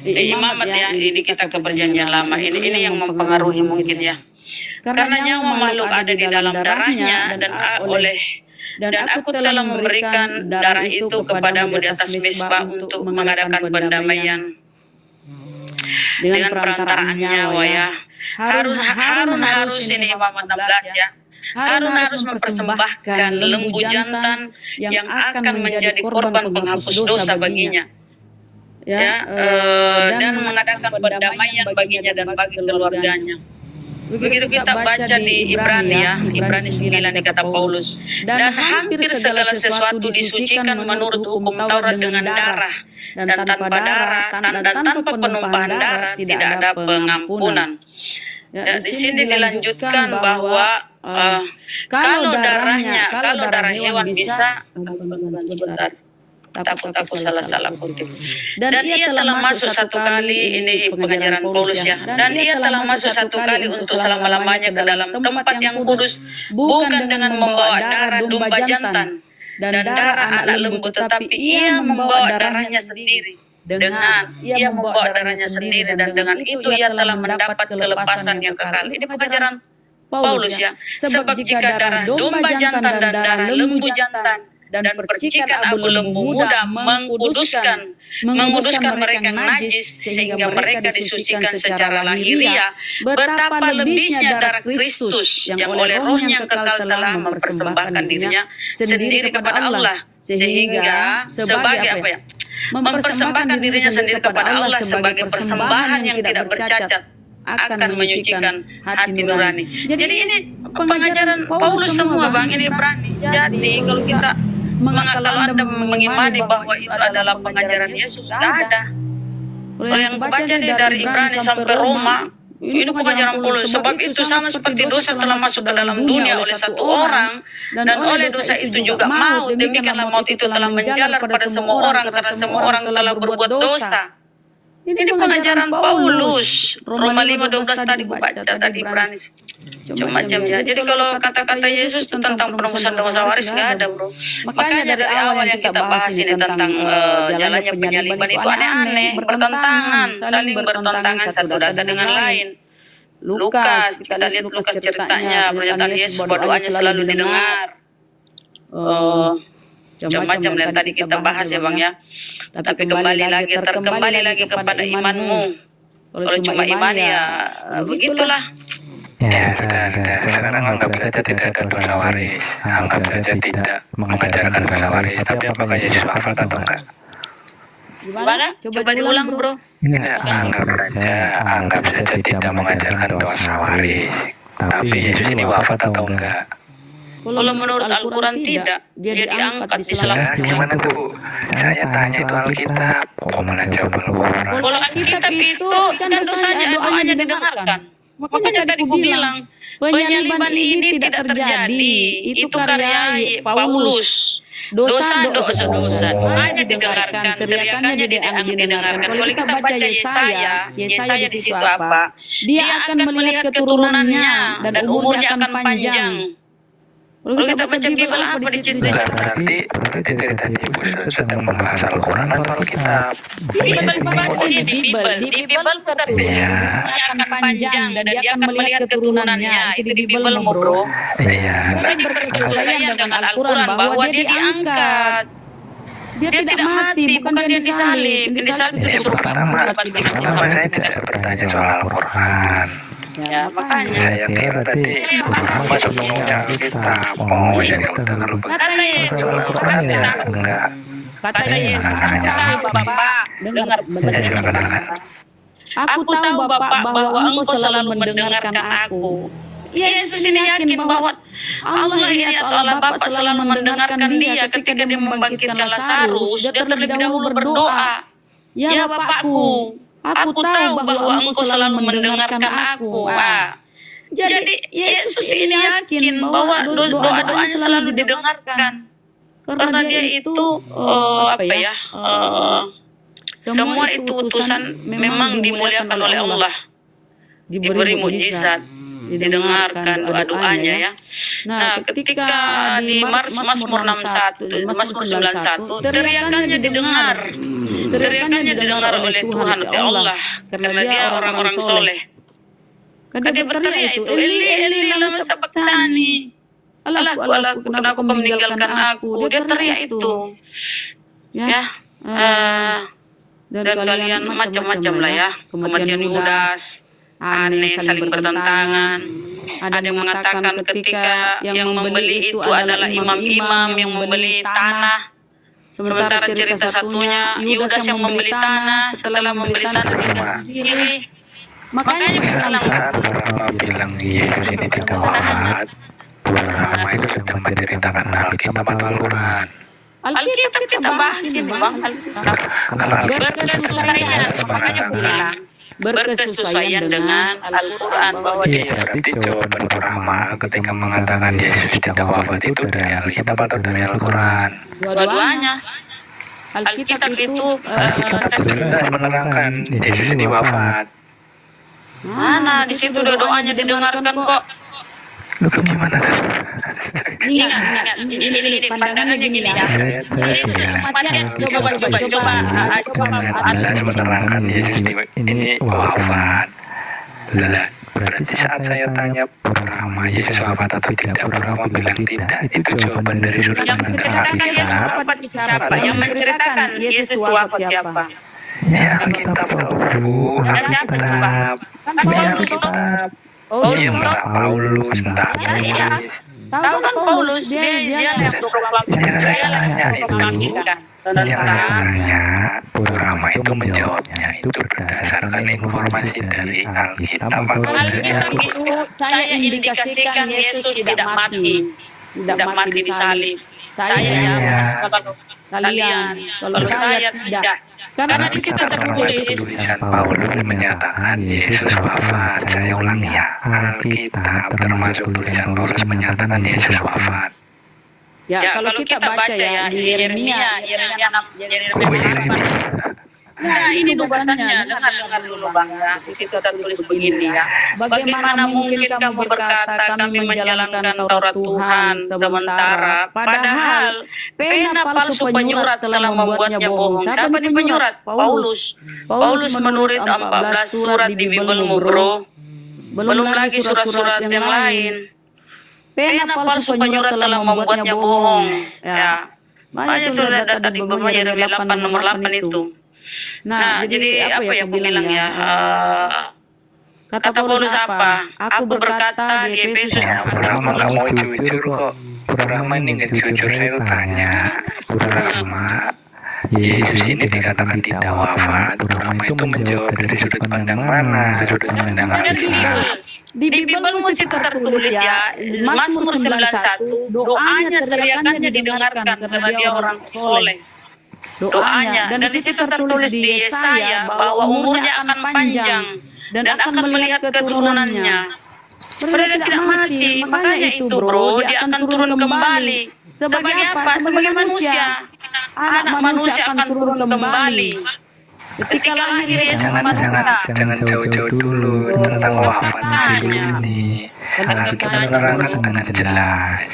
Imamat ya, ini kita ke perjanjian lama. Ini yang mempengaruhi mungkin ya. Karena nyawa makhluk ada di dalam darahnya dan aku telah memberikan darah itu kepadamu di atas mezbah untuk mengadakan pendamaian dengan perantaraan nyawa ya. Harus ini Imamat 16 ya. Harus mempersembahkan lembu jantan yang akan menjadi korban penghapus dosa baginya. Ya, dan mengadakan pendamaian baginya dan bagi keluarganya. Begitu kita baca di Ibrani ya, Ibrani 9 kata Paulus. Dan hampir segala sesuatu disucikan menurut hukum Taurat dengan darah. Dan tanpa darah, dan tanpa penumpahan darah tidak ada pengampunan. Ya, di sini dilanjutkan bahwa kalau darah hewan bisa, sebentar. Takut aku salah kutip. Dan ia telah masuk satu kali, ini pengajaran Paulus ya. Dan ia telah masuk satu kali untuk selama-lamanya ke dalam tempat yang kudus, bukan dengan membawa darah domba jantan dan darah anak lembu, tetapi ia membawa darahnya sendiri. Ia membawa darahnya sendiri dan dengan itu ia telah mendapat kelepasan yang kekal. Ini pengajaran Paulus ya. Sebab jika darah domba jantan dan darah lembu jantan dan percikan abu lembu muda menguduskan mereka yang najis sehingga mereka disucikan secara lahiriah, betapa lebihnya darah Kristus yang oleh Rohnya yang kekal telah mempersembahkan dirinya sendiri kepada Allah, sehingga sebagai apa ya? Mempersembahkan dirinya sendiri kepada Allah sebagai persembahan yang tidak bercacat akan menyucikan hati nurani. Jadi ini pengajaran Paulus semua Bang, ini Ibrani. Jadi kalau kita kalau Anda mengimani bahwa itu adalah pengajaran Yesus, tidak ada. Kalau yang baca nih dari Ibrani sampai Roma, Ini pengajaran Paulus. Sebab itu sama seperti dosa telah masuk ke dalam dunia oleh satu orang, dan oleh dosa itu juga maut. Demikianlah maut itu telah menjalar pada semua orang karena semua orang telah berbuat dosa. Ini pengajaran Paulus. Roma 5:12 tadi Bu baca tadi Ibrani. Macam-macamnya. Jadi kalau kata-kata Yesus tentang penebusan dosa waris nggak ada, Bro. Makanya dari awal yang kita bahas ini tentang jalannya penyaliban itu aneh-aneh, bertentangan, saling bertentangan satu data dengan lain. Lukas, kita lihat Lukas ceritanya, pernyataan Yesus bahwa doanya selalu didengar. Macam-macam yang tadi kita bahas ya Bang ya. Tapi kembali lagi kepada imanmu. Kalau cuma iman ya begitulah. Ya, sudah. Sekarang anggap saja tidak ada dosa waris. Anggap saja tidak mengajarkan dosa waris. Tapi apakah Yesus wafat atau enggak? Gimana? Coba diulang, Bro. Ya, anggap saja tidak mengajarkan dosa waris. Tapi Yesus ini wafat atau enggak? Kalau menurut Al-Quran tidak, dia diangkat, diselamatkan. Gimana tuh? Saya tanya itu Alkitab. Kok mana jawab Al-Quran? Kalau Alkitab itu kan doanya didengarkan. Makanya tadi aku bilang, penyaliban ini tidak terjadi. Itu karya Paulus. Dosa hanya didengarkan, teriakannya didengarkan. Kalau kita baca Yesaya di situ apa? Dia akan melihat keturunannya dan umurnya akan panjang. Kalau kita baca Bible apa diceritakan? Berarti tadi Ibu sedang membahas Al-Quran atau Alkitab? Di Bible tertulis umurnya akan panjang dan dia akan melihat keturunannya. Itu di Bible, Bro. Iya. Tapi berkesesuaian dengan Al-Quran bahwa dia diangkat. Dia tidak mati, bukan dia disalib. Disalib itu suruh saya tidak bertanya soal Al-Quran. Ya, makanya Saya kira tadi masuk dunia Alkitab. Oh ya, kita lupa. kata Yesus, Al-Quran ya? Enggak. kata Yesus, dengar benar. Aku tahu Bapak bahwa Engkau selalu mendengarkan aku. Yesus ini yakin bahwa Allah ini atau Allah Bapa selalu mendengarkan dia ketika dia membangkitkan Lazarus. Dia terlebih dahulu berdoa, ya Bapakku, aku tahu bahwa Engkau selalu mendengarkan aku. Jadi Yesus ini yakin bahwa doa-doanya selalu didengarkan. Karena dia itu semua itu utusan memang dimuliakan oleh Allah. Diberi mukjizat, didengarkan doa-doanya ya. Nah, ketika di Mazmur 91, teriakannya didengar. Teriakannya didengar oleh Tuhan, oleh Allah, karena dia orang-orang soleh. Karena dia berteriak itu, Eli, lama sabachthani. Allahku, kenapa kau meninggalkan aku? Dia teriak itu. Ya. Dan kalian macam-macam lah ya. Kematian Yudas, aneh, saling bertentangan. Ada yang mengatakan ketika yang membeli itu adalah imam-imam yang membeli tanah. Sementara cerita satunya, Yudas yang membeli tanah, setelah membeli tanah dia diri. Makanya bilang Yesus ini tidak wafat. Tuhan itu sedang menceritakan Alkitab atau Al-Quran. Alkitab kita bahas ini Bang. Berkesesuaian dengan Al-Quran bahwa dia berarti jawaban Rahma ketika mengatakan Yesus tidak wafat itu dari Alkitab atau dari Al-Quran? Dua-duanya. Alkitab itu jelas menerangkan Yesus ini wafat. Mana di situ doanya didengarkan kok. Lu gimana? Ingat, ini pandangannya gini ya. Coba. Jelas menerangkan Yesus ini wafat. Berarti saat saya tanya Rahma Yesus wafat atau tidak, Rahma bilang tidak. Itu jawaban dari sudut pandang siapa? Yang menceritakan Yesus wafat siapa? Ya, kita tahu. Alkitab. Paulus. Tahu kan Paulus, dia yang tanya, Rahma itu menjawabnya itu berdasarkan informasi dari Alkitab atau itu saya indikasikan Yesus tidak mati di salib. kalian. Kalau saya tidak. Karena di situ tertulis. Tulisan Paulus menyatakan Yesus sudah wafat. Saya ulangi ya. Alkitab termasuk tulisan Paulus menyatakan Yesus sudah wafat. Ya, kalau kita baca ya di Yeremia 8. Nah, ini nubuatannya. Dengar dulu Bang. Ya. Di situ tertulis begini ya. Bagaimana mungkin kamu berkata kami menjalankan Taurat Tuhan sementara padahal pena palsu penyurat telah membuatnya bohong. Siapa nih penyurat? Paulus. Paulus menulis 14 surat di Bibelmu, bro. Belum lagi surat-surat yang lain. Pena palsu penyurat telah membuatnya bohong. Ya. Banyak tuh data di bawahnya dari 8 nomor 8 itu. Nah, jadi apa ya aku bilang ya? Kata Paulus apa? Aku berkata di Efesus. Purama kamu jujur kok. Purama ini jujur saya tanya. Purama, Yesus ini dikatakan tidak wafat. Purama itu menjawab dari sudut pandang mana? Sudut pandang Alkitab. Di Bibelmu situ tertulis ya, Mazmur 91, doanya teriakannya didengarkan karena dia orang soleh. Doanya, dan di situ tertulis di Yesaya bahwa umurnya akan panjang dan akan melihat keturunannya. Mereka tidak mati, makanya itu bro, dia akan turun kembali. Sebagai apa? Sebagai manusia. Anak manusia akan turun kembali. Ketika lahir Yesus manusia. Jangan jauh-jauh dulu tentang wafatnya ini. Alkitab menerangkan dengan jelas.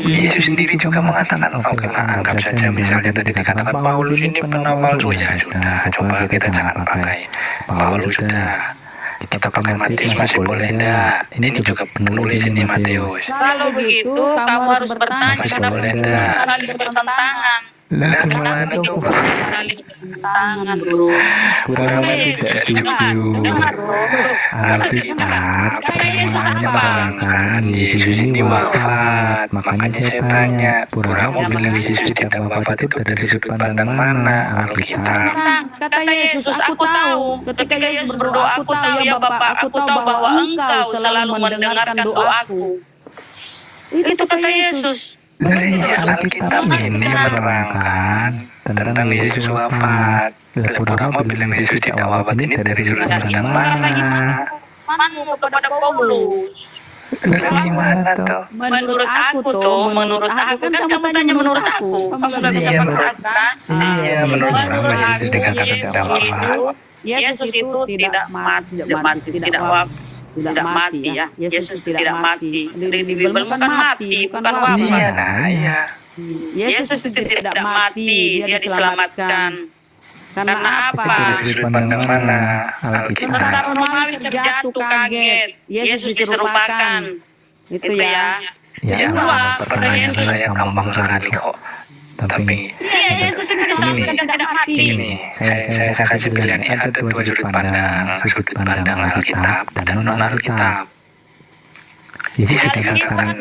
Yesus sendiri juga mengatakan, oke lah, anggap saja misalnya tadi dikatakan Paulus ini penawar ya sudah, coba kita jangan pakai Paulus sudah. Kita pakai Matius masih boleh enggak? Ini juga penulis ini Matius. Kalau begitu, kamu harus bertanya karena saling bertentangan. Lah gimana tuh? Saling bertentangan, bro. Kurang tidak jujur. Alkitab semuanya menerangkan Yesus ini wafat. Makanya saya tanya, Purama bilang Yesus tidak wafat itu dari sudut pandang mana? Alkitab. Kata Yesus, aku tahu. Ketika Yesus berdoa, aku tahu ya Bapa, aku tahu bahwa Engkau selalu mendengarkan doaku. Itu kata Yesus. Dari Alkitab ini menerangkan tentang Yesus wafat. Purama bilang Yesus tidak wafat ini dari sudut pandang mana? Mana kepada Paulus? Gimana tuh? Menurut aku kan kamu tanya menurut aku. Kamu nggak bisa mengatakan. Iya, menurut Yesus dikatakan tidak wafat. Yesus itu tidak mati ya. Yesus tidak mati. Di Bibel bukan mati, bukan wafat. Iya. Yesus itu tidak mati, dia diselamatkan. Karena apa? Dari sudut pandang mana? Alkitab. Tentara Romawi terjatuh kaget. Yesus diserupakan. Itu ya. Ya, pertanyaan saya gampang sekali kok. Tapi iya, Yesus diselamatkan tidak mati. ini saya kasih pilihan. Ada dua sudut pandang Alkitab dan non Alkitab. Jadi dikatakan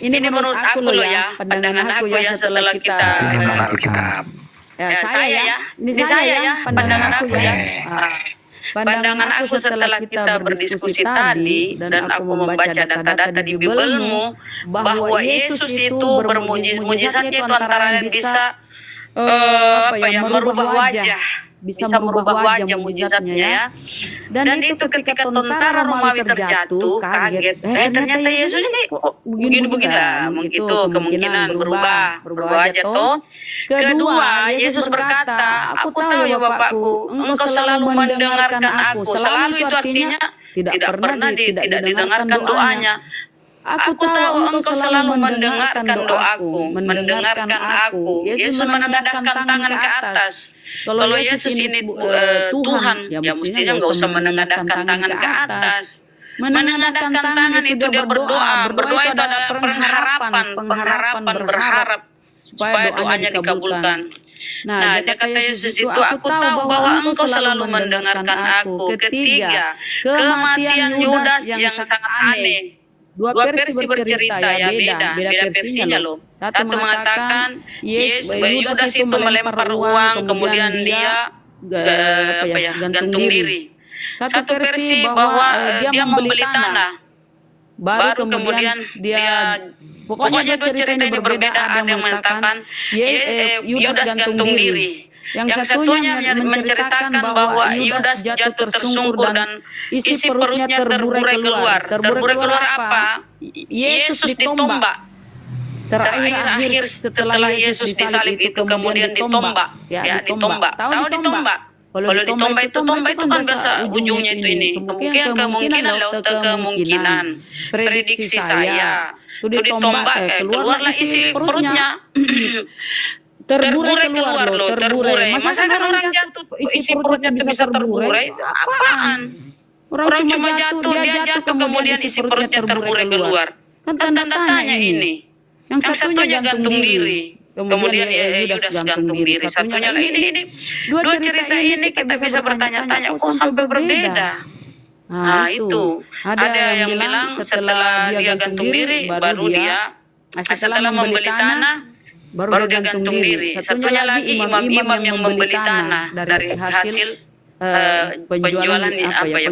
ini menurut aku loh ya, pandangan aku ya setelah kita. non Alkitab. Ya, saya ya, ini saya ya, pandangan aku ya. Pandangan aku setelah kita berdiskusi tadi dan aku membaca data-data di Bibelmu bahwa Yesus itu bermujizat itu antara bisa merubah wajah, bisa merubah wajah mujizatnya ya. Dan itu ketika tentara Romawi terjatuh kaget, ternyata Yesus ini begini-begini lah, itu kemungkinan berubah wajah toh. Kedua, Yesus berkata, aku tahu ya Bapakku, Engkau selalu mendengarkan aku. Selalu itu artinya tidak pernah tidak didengarkan doanya. Aku tahu Engkau selalu mendengarkan doaku, mendengarkan aku. Yesus menandahkan tangan ke atas. Kalau Yesus ini Tuhan, ya mestinya nggak usah menandahkan tangan ke atas. Menandahkan tangan itu dia berdoa. Berdoa itu ada pengharapan, berharap supaya doanya dikabulkan. Nah, kata Yesus itu, aku tahu bahwa Engkau selalu mendengarkan aku. Ketiga, kematian Yudas yang sangat aneh. Dua versi bercerita ya, beda versinya loh. Satu mengatakan Yudas itu melempar uang, kemudian dia gantung diri. Satu versi bahwa dia membeli tanah. baru kemudian dia pokoknya dua cerita ini berbeda. Ada yang mengatakan Yudas gantung diri. Yang satunya menceritakan bahwa Yudas jatuh tersungkur dan isi perutnya terburai keluar. Terburai keluar apa? Yesus ditombak. Terakhir setelah Yesus disalib itu kemudian ditombak. Ya, ditombak. Tahu ditombak? Kalau ditombak itu kan bahasa ujungnya itu ini. Kemungkinan. Prediksi saya. Itu ditombak, keluarlah isi perutnya. Terburai keluar loh, terburai. Masa kan orang jatuh isi perutnya bisa terburai? Apaan? Orang cuma jatuh, dia jatuh kemudian isi perutnya terburai keluar. Kan tanda tanya ini. Yang satunya gantung diri. Kemudian Yudas gantung diri. Satunya ini. Dua cerita ini kita bisa bertanya-tanya, kok sampai berbeda? Nah itu. Ada yang bilang setelah dia gantung diri, baru dia setelah membeli tanah, baru dia gantung diri. Satunya lagi imam-imam yang membeli tanah dari hasil penjualan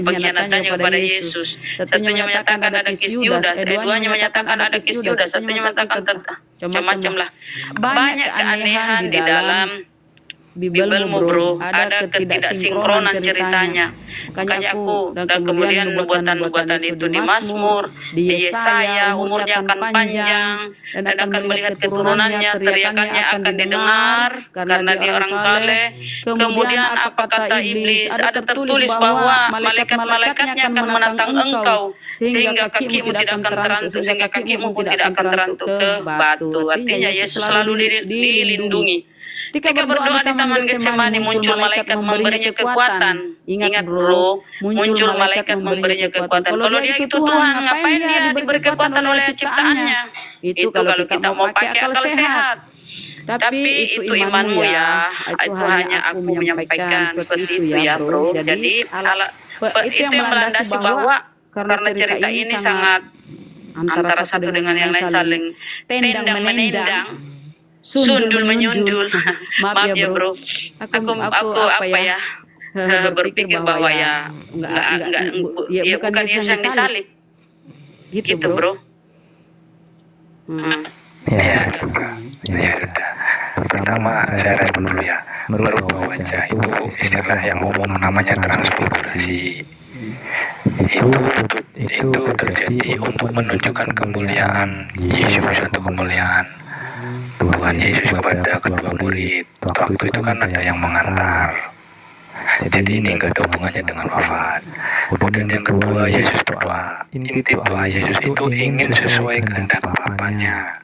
pengkhianatannya kepada Yesus. Satunya menyatakan ada kisah Yudas, keduanya menyatakan ada kisah Yudas, satunya menyatakan macam-macam lah. Banyak keanehan di dalam Bibelmu bro, ada ketidaksinkronan ceritanya. Makanya aku dan kemudian nubuatan-nubuatan itu di Mazmur, di Yesaya, umurnya akan panjang dan akan melihat keturunannya, teriakannya akan didengar karena dia orang saleh. Kemudian apa kata iblis? Ada tertulis bahwa malaikat-malaikatnya akan menantang engkau sehingga kakimu tidak akan terantuk ke batu. Artinya Yesus selalu dilindungi. Ketika berdoa di Taman Getsemani muncul malaikat memberinya kekuatan. Ingat bro, muncul malaikat memberinya kekuatan. Kalau dia itu Tuhan, ngapain dia diberi kekuatan oleh ciptaannya? Itu kalau kita mau pakai akal sehat. Tapi itu imanmu ya. Itu hanya aku menyampaikan seperti itu ya bro. Jadi itu yang melandasi bahwa karena cerita ini sangat antara satu dengan yang lain saling tendang menendang. Sundul menyundul. Maaf ya bro, aku apa ya berpikir bahwa ya bukan Yesus yang disalib gitu bro. Ya, pertama saya dulu ya, merubah wajah itu istilah yang ngomong namanya transfigurasi. Itu terjadi untuk menunjukkan kemuliaan Yesus atau kemuliaan Tuhan Yesus kepada kedua murid. Waktu itu kan ada yang mengantar. Jadi ini nggak ada hubungannya dengan wafat. Kemudian yang kedua, Yesus berdoa. Inti doa Yesus itu ingin sesuai kehendak Bapanya.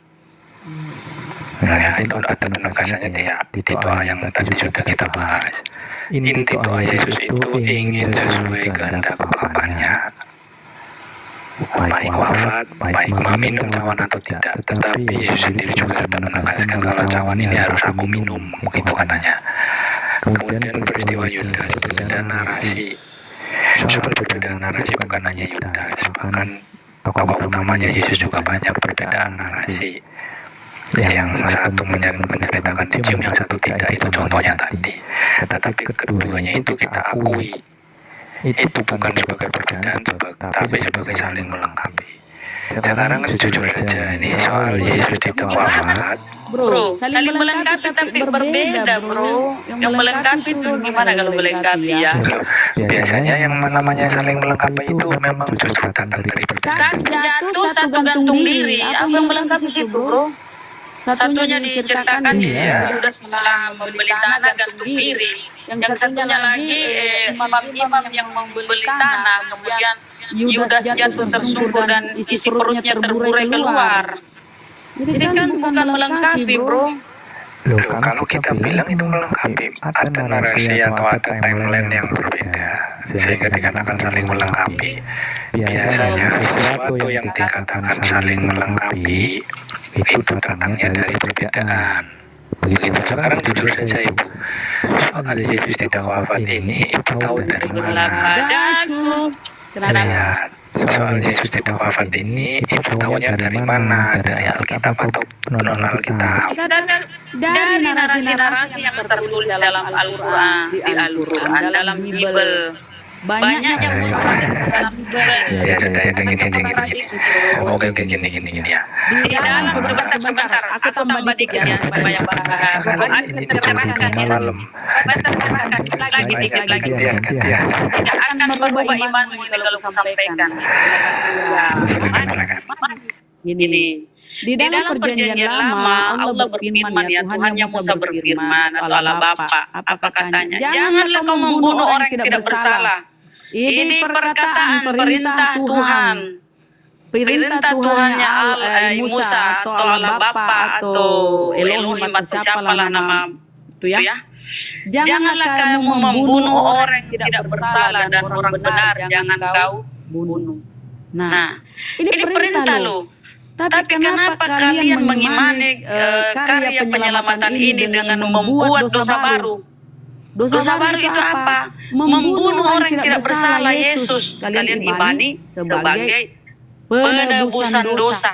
Nah, itu ada penegasannya ya di doa yang tadi sudah kita bahas. Inti doa Yesus itu ingin sesuai kehendak Bapanya. Baik wafat, baik meminum cawan atau tidak, tetapi Yesus sendiri juga menegaskan kalau cawan ini harus aku minum, begitu katanya. Kemudian peristiwa Yudas berbeda narasi. Soal perbedaan narasi bukan hanya Yudas, bahkan tokoh utamanya Yesus juga banyak perbedaan narasi. Yang satu menceritakan cium, yang satu tidak, itu contohnya tadi. Tetapi keduanya itu kita akui. Itu bukan sebagai perbedaan, tapi sebagai saling melengkapi. Sekarang jujur saja ini soal Yesus tidak wafat. Bro, saling melengkapi tapi berbeda bro. Yang melengkapi itu gimana kalau melengkapi ya? Biasanya yang namanya saling melengkapi itu memang justru datang dari perbedaan. Satu jatuh, satu gantung diri. Apa yang melengkapi situ bro? Satunya diceritakan dia sudah setelah membeli tanah gantung diri. Yang satunya lagi imam-imam yang membeli tanah, kemudian Yudas jatuh tersungkur dan isi perutnya terburai keluar. Jadi kan bukan melengkapi bro. Loh, kalau kita bilang itu melengkapi, ada narasi atau ada timeline yang berbeda, sehingga dikatakan saling melengkapi. Biasanya sesuatu yang dikatakan saling melengkapi itu datangnya dari perbedaan. Begitu. Sekarang jujur saja ibu, soal ada Yesus tidak wafat ini ibu tahu dari mana? Lihat, soal Yesus tidak wafat ini ibu tahunya dari mana? Dari Alkitab atau non Alkitab? Dari narasi-narasi yang tertulis dalam Al-Quran, di Al-Quran, dalam Bible. banyaknya Ya oke gini ya. di dalam sebentar aku tambah dikit ya supaya malam lagi tidak akan merubah imanmu kalau aku sampaikan. Gini, di dalam perjanjian lama Allah berfirman ya, Tuhan yang Musa berfirman atau Allah Bapa, apa katanya? Janganlah kau membunuh orang yang tidak bersalah. Ini perkataan perintah Tuhan. Perintah Tuhannya Musa atau Allah Bapa atau Elohim atau siapalah nama itu ya. Janganlah kamu membunuh orang yang tidak bersalah dan orang benar jangan kau bunuh. Nah, ini perintah loh. Tapi kenapa kalian mengimani karya penyelamatan ini dengan membuat dosa baru? Dosa baru itu apa? Membunuh orang yang tidak bersalah Yesus. Kalian imani sebagai penebusan dosa.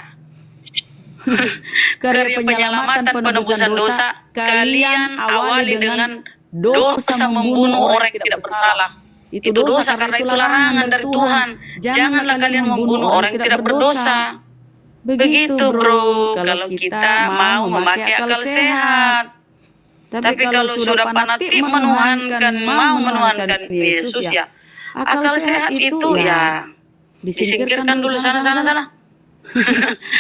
Karya penyelamatan penebusan dosa kalian awali dengan dosa membunuh orang yang tidak bersalah. Itu dosa karena itu larangan dari Tuhan. Janganlah kalian membunuh orang yang tidak berdosa. Begitu bro, kalau kita mau memakai akal sehat. Tapi kalau sudah fanatik mau menuhankan Yesus ya, akal sehat itu ya disingkirkan dulu sana.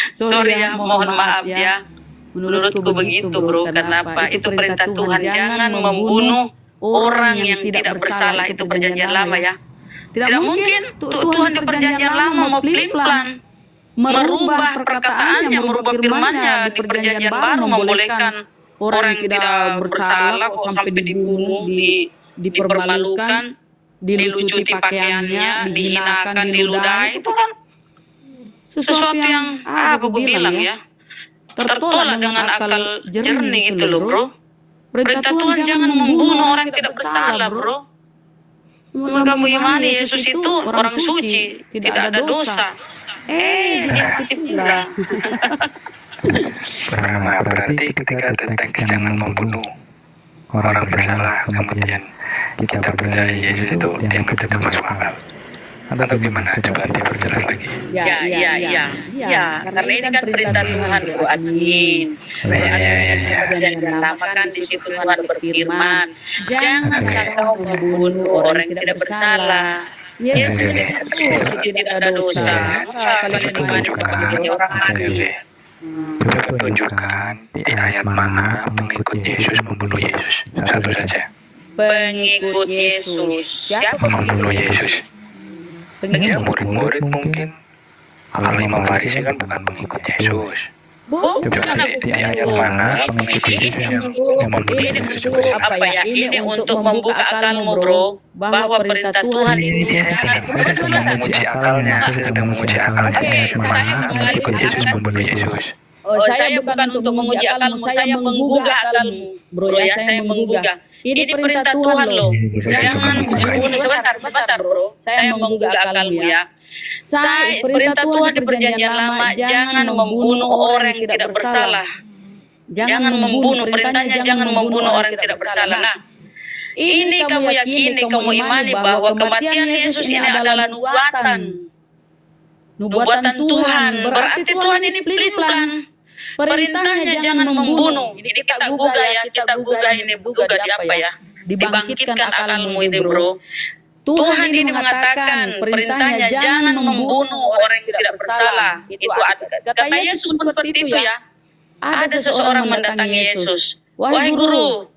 Sorry ya, mohon maaf ya. Menurutku begitu bro, kenapa? Itu perintah Tuhan, jangan membunuh orang yang tidak bersalah. Itu perjanjian lama ya. Tidak mungkin Tuhan di perjanjian lama mau pelin-pelan merubah perkataannya, merubah firman-Nya di perjanjian baru membolehkan orang yang tidak bersalah kok sampai dibunuh, dipermalukan, dilucuti pakaiannya, dihinakan, diludahi. Itu kan sesuatu yang apa aku bilang ya, tertolak dengan akal jernih itu loh bro. Perintah Tuhan jangan membunuh orang yang tidak bersalah bro. Kamu imani Yesus itu orang suci, tidak ada dosa. Diaktif pula. Berarti ketika teks jangan membunuh orang bersalah, kemudian kita percaya Yesus itu yang tidak masuk akal. Atau bagaimana? Coba diperjelas lagi. Ya, karena ini kan perintah Tuhan bro admin. Perjanjian lama kan di situ Tuhan berfirman, janganlah kau membunuh orang yang tidak bersalah. Yesus itu tidak ada dosa. Kalian imani sebagai orang adil. Coba tunjukkan di ayat mana pengikut Yesus membunuh Yesus. Satu saja. Pengikut Yesus. Siapa membunuh Yesus? Ya murid-murid mungkin. Kalau Imam Farisi kan bukan pengikut Yesus. Coba di ayat mana pengikut Yesus yang membunuh Yesus? Apa ya? Ini untuk membuka akalmu bro, bahwa perintah Tuhan ini Saya sedang menguji akalnya. Ayat mana pengikut Yesus membunuh Yesus? Saya bukan untuk menguji akalmu, saya menggugah akalmu, bro ya, saya menggugah. Ini perintah Tuhan loh. Jangan membunuh sebentar bro. Saya menggugah akalmu ya. Perintah Tuhan di perjanjian lama, jangan membunuh orang yang tidak bersalah. Jangan membunuh, perintahnya jangan membunuh orang yang tidak bersalah. Nah, ini kamu yakini, kamu imani bahwa kematian Yesus ini adalah nubuatan Tuhan. Berarti Tuhan ini pelin-pelan. Perintahnya jangan membunuh. Ini kita gugah ya, kita gugah di apa ya? Dibangkitkan akalmu ini bro. Tuhan ini mengatakan perintahnya jangan membunuh orang yang tidak bersalah. Itu kata Yesus pun seperti itu ya. Ada seseorang mendatangi Yesus. Wahai guru,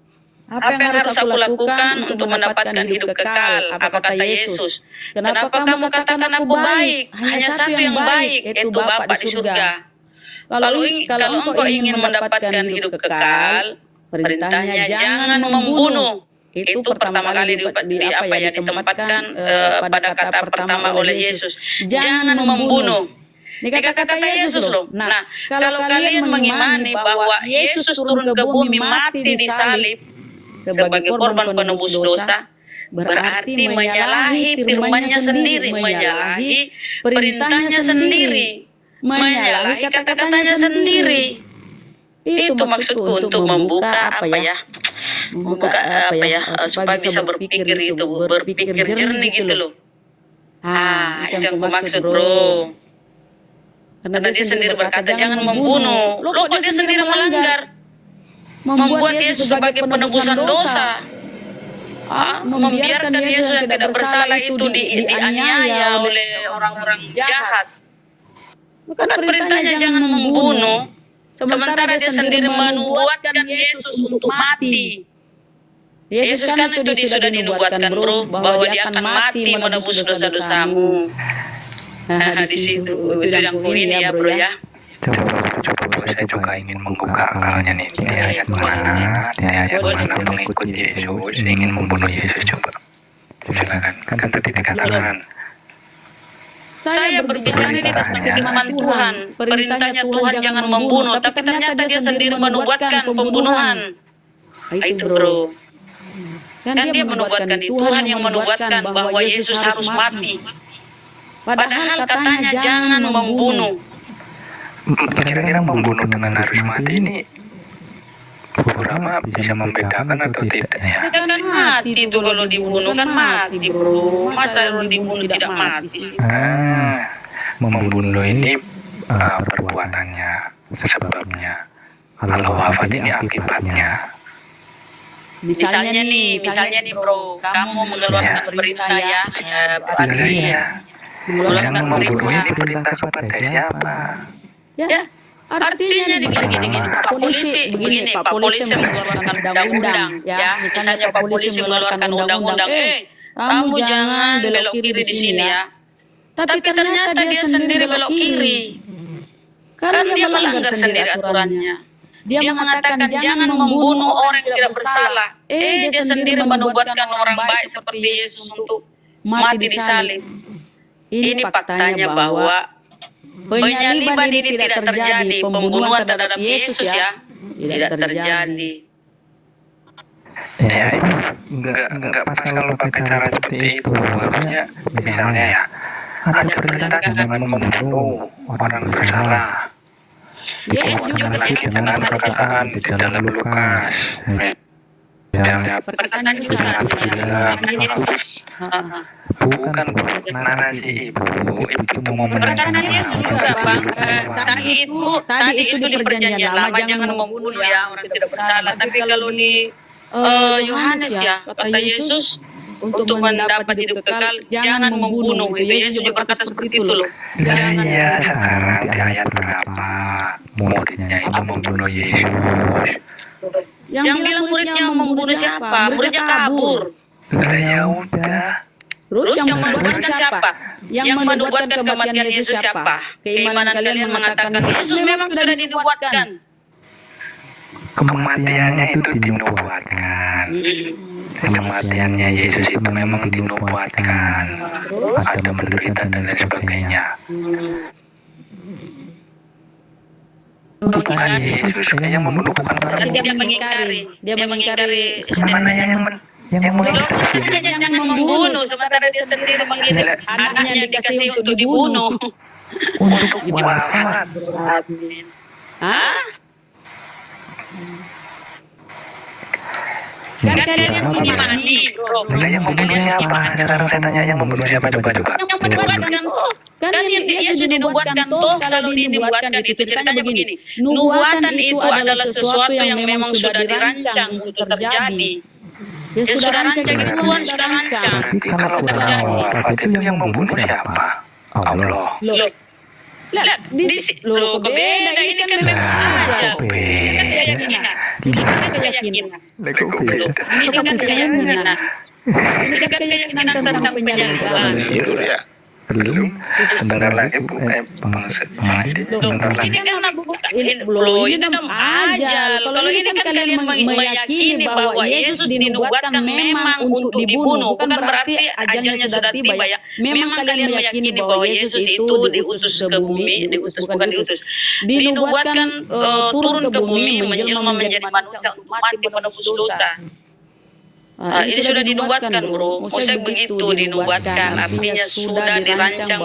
apa yang harus aku lakukan untuk mendapatkan hidup kekal? Apa kata Yesus? Kenapa kamu katakan aku baik? Hanya satu yang baik, yaitu Bapa di surga. Kalau engkau ingin mendapatkan hidup kekal, perintahnya jangan membunuh. Itu pertama kali ditempatkan pada kata pertama oleh Yesus. Jangan membunuh. Ini kata-kata Yesus loh. Nah, kalau kalian mengimani bahwa Yesus turun ke bumi mati disalib sebagai korban penebus dosa, berarti menyalahi firman-Nya sendiri, menyalahi perintahnya sendiri, menyalahi kata-katanya sendiri. Itu maksudku untuk membuka apa ya? membuka apa ya, supaya bisa berpikir itu, berpikir jernih gitu loh. Itu yang aku maksud, bro. Karena dia sendiri berkata jangan membunuh. Loh kok dia sendiri melanggar? Membuat Yesus sebagai penebusan dosa. Membiarkan Yesus yang tidak bersalah itu dianiaya oleh orang-orang jahat. Bukan perintahnya jangan membunuh, sementara dia sendiri menubuatkan Yesus untuk mati. Yesus kan itu sudah dinubuatkan, bro, bahwa dia akan mati menebus dosa-dosamu. Nah, di situ itu yang ini ya, bro ya. Coba saya juga ingin membuka akalnya nih di ayat mana, mengikut Yesus, ingin membunuh Yesus. Coba silakan, kan tadi dikatakan saya berbicara tentang firman Tuhan, perintahnya Tuhan jangan membunuh, tapi ternyata dia sendiri menubuatkan pembunuhan. Itu, bro. Dan dia menubuatkan, Tuhan yang menubuatkan bahwa Yesus harus mati. Padahal katanya jangan membunuh. Kira-kira membunuh dengan harus mati ini beberapa bisa membedakan atau tidak ya? Kan mati itu kalau dibunuh kan mati, bro. Masa kalau dibunuh tidak mati sih? Membunuh ini perbuatannya, sebabnya. Kalau wafat ini akibatnya. Misalnya nih, bro, kamu mengeluarkan perintah ya, mengeluarkan perintah. Ini perintah kepada siapa? Ya, artinya gini, Pak Polisi mengeluarkan undang-undang, ya. Misalnya Pak Polisi mengeluarkan undang-undang, kamu jangan belok kiri di sini ya. Tapi ternyata dia sendiri belok kiri. Karena dia melanggar sendiri aturannya. Dia mengatakan jangan membunuh orang yang tidak bersalah. Dia sendiri menubuatkan orang baik seperti Yesus untuk mati disalib. Ini faktanya bahwa penyaliban ini tidak terjadi, pembunuhan terhadap Yesus ya, tidak terjadi. Ya, enggak pas kalau pakai cara seperti itu. Harusnya misalnya ya, ada perintah jangan membunuh orang bersalah. Dikuatkan lagi dengan perkataan di dalam Lukas. Misalnya, bukan narasi ibu itu mau tadi itu di perjanjian lama jangan membunuh ya orang tidak bersalah. Tapi kalau di Yohanes ya kata Yesus untuk mendapat hidup kekal jangan membunuh. Yesus juga berkata seperti itu loh. Iya, sekarang di ayat berapa muridnya itu membunuh Yesus? Yang bilang muridnya membunuh siapa? Muridnya kabur. Ya udah. Terus yang menubuatkan siapa? Yang menubuatkan kematian Yesus siapa? Keimanan kalian mengatakan Yesus memang sudah dinubuatkan. Kematiannya itu dinubuatkan. Kematiannya Yesus itu memang dinubuatkan. Ada menderita dan sebagainya. Bukan Yesus yang membunuh, bukan orang. Dia mengingkari. Mana yang mulai jangan membunuh sementara dia sendiri mengirim anaknya dikasih untuk dibunuh. Untuk wafat. Kan kalian mengimani, bro. Yang membunuh siapa? Sekarang saya tanya yang membunuh siapa, coba. Yang menubuatkan, kan dia sudah dinubuatkan toh. Kalau dinubuatkan itu ceritanya begini. Nubuatan itu adalah sesuatu yang memang sudah dirancang untuk terjadi. Dia sudah rancang, Tuhan sudah rancang. Tapi kalau orang wafat itu yang membunuh siapa? Allah. Loh, beda ini kan memang aja. Ini kan keyakinan. Ini kan keyakinan. Ini kan keyakinan tentang penyaliban. Belum. Bentar lagi pengadil. Ini kan anak buka. Ini kan ajal. Kalau ini kan kalian meyakini bahwa Yesus dinubuatkan memang untuk dibunuh. Bukan berarti ajalnya sudah tiba ya. Memang kalian meyakini bahwa Yesus itu diutus ke bumi, dinubuatkan turun ke bumi menjelma menjadi manusia untuk mati menebus dosa. Ini sudah dinubuatkan, bro. Maksudnya begitu dinubuatkan, artinya sudah dirancang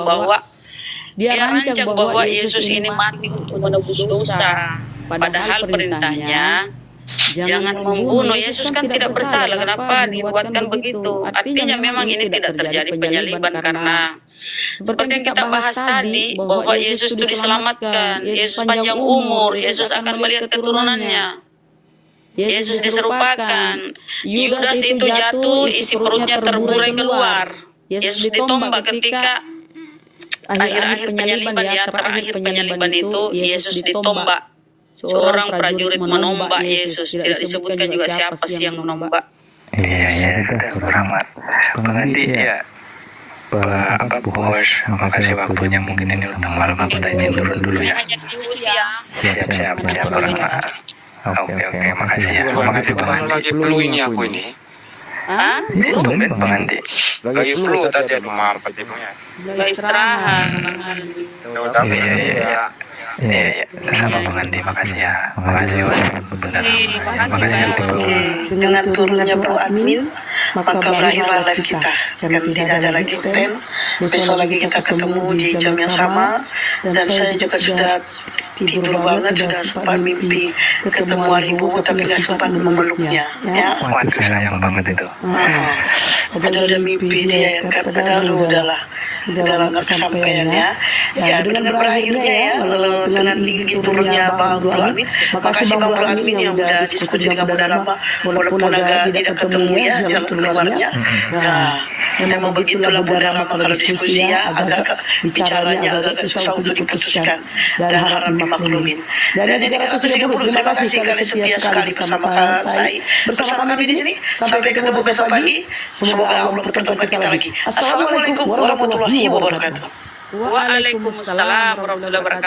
bahwa Yesus ini mati untuk menebus dosa. Padahal perintahnya Jangan membunuh. Yesus kan tidak bersalah. Kenapa dibuatkan begitu? Artinya memang ini tidak terjadi penyaliban karena seperti yang kita bahas tadi bahwa Yesus itu diselamatkan, Yesus panjang umur, Yesus akan melihat keturunannya. Yesus diserupakan. Yudas itu jatuh, isi perutnya terburai keluar. Yesus ditombak ketika akhir-akhir penyaliban ya, terakhir penyaliban itu Yesus ditombak. Seorang prajurit menombak Yesus. Tidak disebutkan juga siapa sih yang menombak. Iya, itu rahmat. Pengantin ya. Apa bos? Makasih waktunya, mungkin ini udah malam, kita izin dulu ya. Siap. Oke, makasih ya. Makasih banget. Lagi flu ini aku ini. Hah? Belum pengantin. Lagi flu tadi ada mampet ibunya. Istirahat. Iya, sama pengantin, makasih ya. Makasih Dengan turunnya Bro Admin, maka berakhirlah live kita. Karena tidak ada lagi konten. Besok lagi kita ketemu di jam yang sama. Dan saya juga sudah tidur banget, sudah sempat mimpi ketemu Ibu, tapi nggak sempat memeluknya. Ya. Waduh, sayang banget itu. Ada mimpi dia yang padahal udahlah nggak kesampaian ya. Ya dengan berakhirnya ya, dengan turunnya Bang Bro Admin, makasih Bang Bro Admin yang udah diskusi dengan Bunda Rama, walaupun agak tidak ketemu ya jalan keluarnya. Nah, memang begitulah Bunda Rama kalau diskusi ya, agak bicaranya agak susah untuk diputuskan dan harap dimaklumin. Dan yang 330, terima kasih sekali setia sekali bersama saya, bersama kami di sini. Sampai ketemu besok pagi. Semoga Allah mempertemukan kita lagi. Assalamualaikum warahmatullahi wabarakatuh. Waalaikumsalam warahmatullahi wabarakatuh.